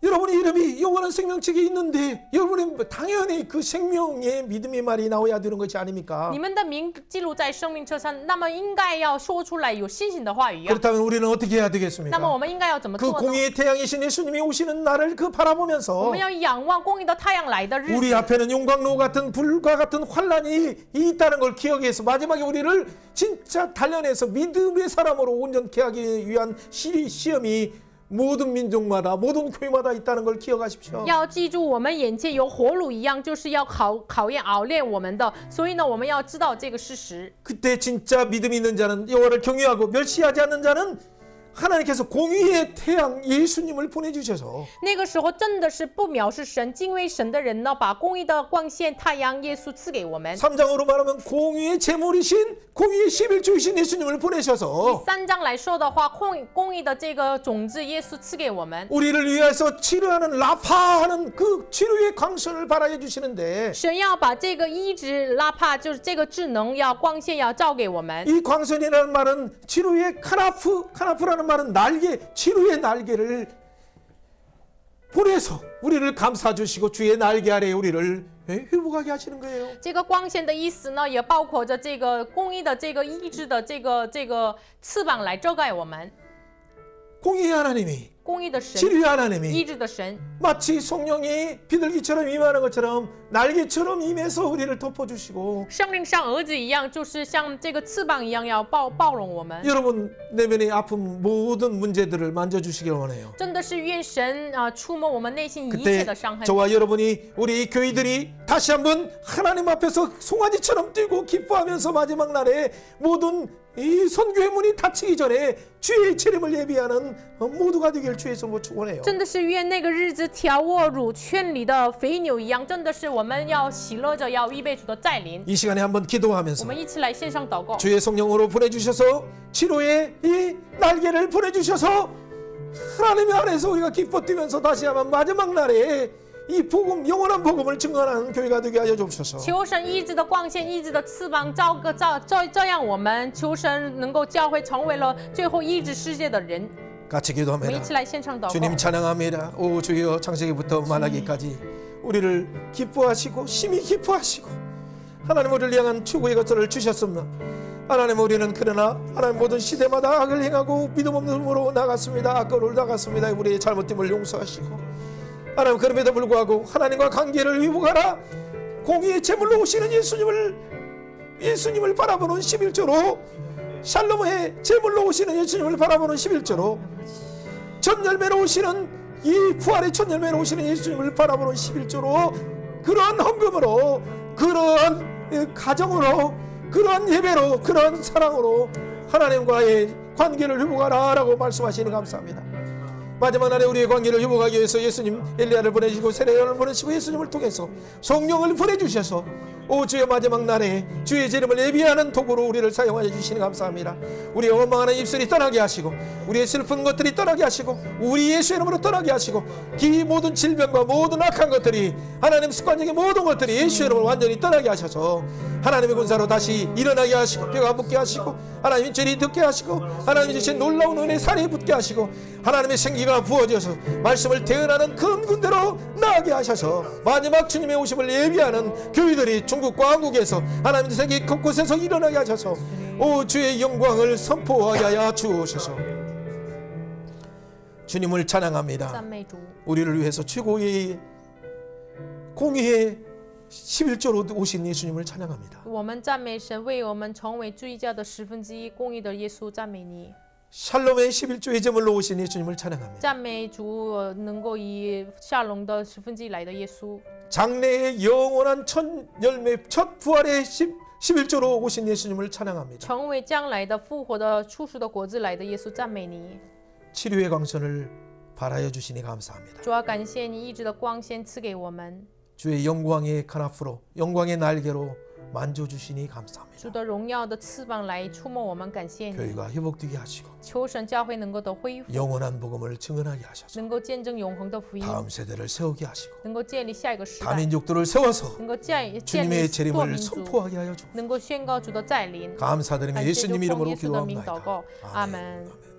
여러분의 이름이 영원한 생명책에 있는데 여러분이 당연히 그 생명의 믿음의 말이 나와야 되는 것이 아닙니까? 你们的名记录在生命册上，那么应该要说出来有信心的话语啊。 그렇다면 우리는 어떻게 해야 那么 되겠습니까? 我们应该要怎么 그 做呢？ 공의의 태양이신 예수님이 오시는 날을 그 我 바라보면서 们要仰望公义的太阳来的日 우리 子。 앞에는 용광로 같은 불과 같은 환란이 있다는 걸 기억해서 마지막에 우리를 진짜 단련해서 믿음의 사람으로 온전케 하기 위한 시험이 모든 민족마다 모든 교회마다 있다는 걸 기억하십시오. 要记住，我们眼前有火炉一样，就是要考验熬炼我们的。所以呢，我们要知道这个事实。 그때 진짜 믿음이 있는 자는 여호와를 경외하고 멸시하지 않는 자는 하나님께서 공의의 태양 예수님을 보내주셔서 那个时候真的是不藐视神、敬畏神的人呢，把公义的光线太阳耶稣赐给我们。 3장으로 말하면 공의의 제물이신 공의의 11조이신 예수님을 보내셔서 3章来说的话，公义的这个种子耶稣赐给我们。 우리를 위해서 치료하는 라파하는 그 치료의 광선을 발하여 주시는데 神要把这个医治拉帕，就是这个智能要光线要照给我们。 이 광선이라는 말은 치료의 카나프라는 말은 날개, 치료의 날개를 보내서 우리를 감싸 주시고 주의 날개 아래에 우리를 회복하게 하시는 거예요. 这个光线的意思呢，也包括着这个公义的这个医治的这个翅膀来遮盖我们。 공의의 하나님이 公义的神， 치료의 医 하나님이 治的神， 마치 성령이 비둘기처럼 임하는 것처럼 날개처럼 임해서 우리를 덮어주시고 圣灵像儿子一样，就是像这个翅膀一样，要包容我们。 여러분 내면의 아픔 모든 문제들을 만져주시길 원해요. 真的是愿神触摸我们内心一切 그때 的伤痕。 저와 여러분이 우리 교회들이 다시 한번 하나님 앞에서 송아지처럼 뛰고 기뻐하면서 마지막 날에 모든 이 선교의 문이 닫히기 전에 주의 재림을 예비하는 모두가 되길 주에서 축원해요. 真的是愿那个日子调卧乳圈里的肥牛一样，真的是我们要喜乐着，要预备主的再临。 이 시간에 한번 我 기도하면서 们一起来线上祷告。 주의 성령으로 보내주셔서 치료의 이 날개를 보내주셔서 하나님의 안에서 우리가 기뻐 뛰면서 다시 한번 마지막 날에 이 복음 영원한 복음을 증언하는 교회가 되게 하여 주옵소서. 求神医治的光线、医治的翅膀照样我们，求神能够教会成为了最后医治世界的人。 같이 我们一 기도합니다. 起来线上祷 주님 告。 찬양합니다. 오 주여 창세기부터 말하기까지 우리를 기뻐하시고 심히 기뻐하시고 하나님 우리를 향한 추구의 것들을 주셨습니다. 하나님 우리는 그러나 하나님 모든 시대마다 악을 행하고 믿음 없는 몸으로 나갔습니다. 악걸로 나갔습니다. 우리의 잘못됨을 용서하시고 하나님 그럼에도 불구하고 하나님과 관계를 회복하라 공의의 제물로 오시는 예수님을 바라보는 11조로 샬롬의 제물로 오시는 예수님을 바라보는 11조로 첫 열매로 오시는 이 부활의 첫 열매로 오시는 예수님을 바라보는 11조로 그러한 헌금으로 그러한 가정으로 그러한 예배로 그러한 사랑으로 하나님과의 관계를 회복하라라고 말씀하시니 감사합니다. 마지막 날에 우리의 관계를 회복하기 위해서 예수님 엘리야를 보내시고 세례요한을 보내시고 예수님을 통해서 성령을 보내주셔서 오 주의 마지막 날에 주의 재림을 예비하는 도구로 우리를 사용하여 주시니 감사합니다. 우리의 원망하는 입술이 떠나게 하시고 우리의 슬픈 것들이 떠나게 하시고 우리 예수의 이름으로 떠나게 하시고 이 모든 질병과 모든 악한 것들이 하나님 습관적인 모든 것들이 예수의 이름으로 완전히 떠나게 하셔서 하나님의 군사로 다시 일어나게 하시고 뼈가 붙게 하시고 하나님의 죄리 듣게 하시고 하나님이 주신 놀라운 은혜 살이 붙게 하시고 하나님의 생기가 부어져서 말씀을 대언하는 큰 군대로 나가게 하셔서 마지막 주님의 오심을 예비하는 교회들이 중국과 한국에서 하나님의 생기 곳곳에서 일어나게 하셔서 오 주의 영광을 선포하게 하여 주옵소서. 주님을 찬양합니다. 赞美主， 우리를 위해서 최고의 공의의 11조로 오신 예수님을 찬양합니다. 我们赞美神，为我们成为最佳的1/10公义的耶稣，赞美你。 샬롬의 11조의 제물로 오신 예수님을 찬양합니다. 赞美主能够以下龙的1/10来的耶稣， 장래의 영원한 첫 열매 첫 부활의 11조로 오신 예수님을 찬양합니다. 成为将来的复活的初熟的果子来的耶稣，赞美你。 치료의 광선을 발하여 주시니 감사합니다. 主要感谢你医治的光线赐给我们， 주의 영광의 카나프로 영광의 날개로 만져주시니 감사합니다. 主的荣耀的翅膀来触摸我们，感谢你。 교회가 회복되게 하시고 求神教会能够得恢复， 영원한 복음을 증언하게 하셔서 能够见证永恒的福音， 다음 세대를 세우게 하시고 能够建立下一个时代， 다민족들을 세워서 能够建立 주님의 多 재림을 民族， 선포하게 하여 주옵소서. 能够宣告主的再临。 감사드리며 感谢 예수님 主奉 이름으로 耶稣的名祷 기도합니다. 告，阿 아멘. 门。 아멘.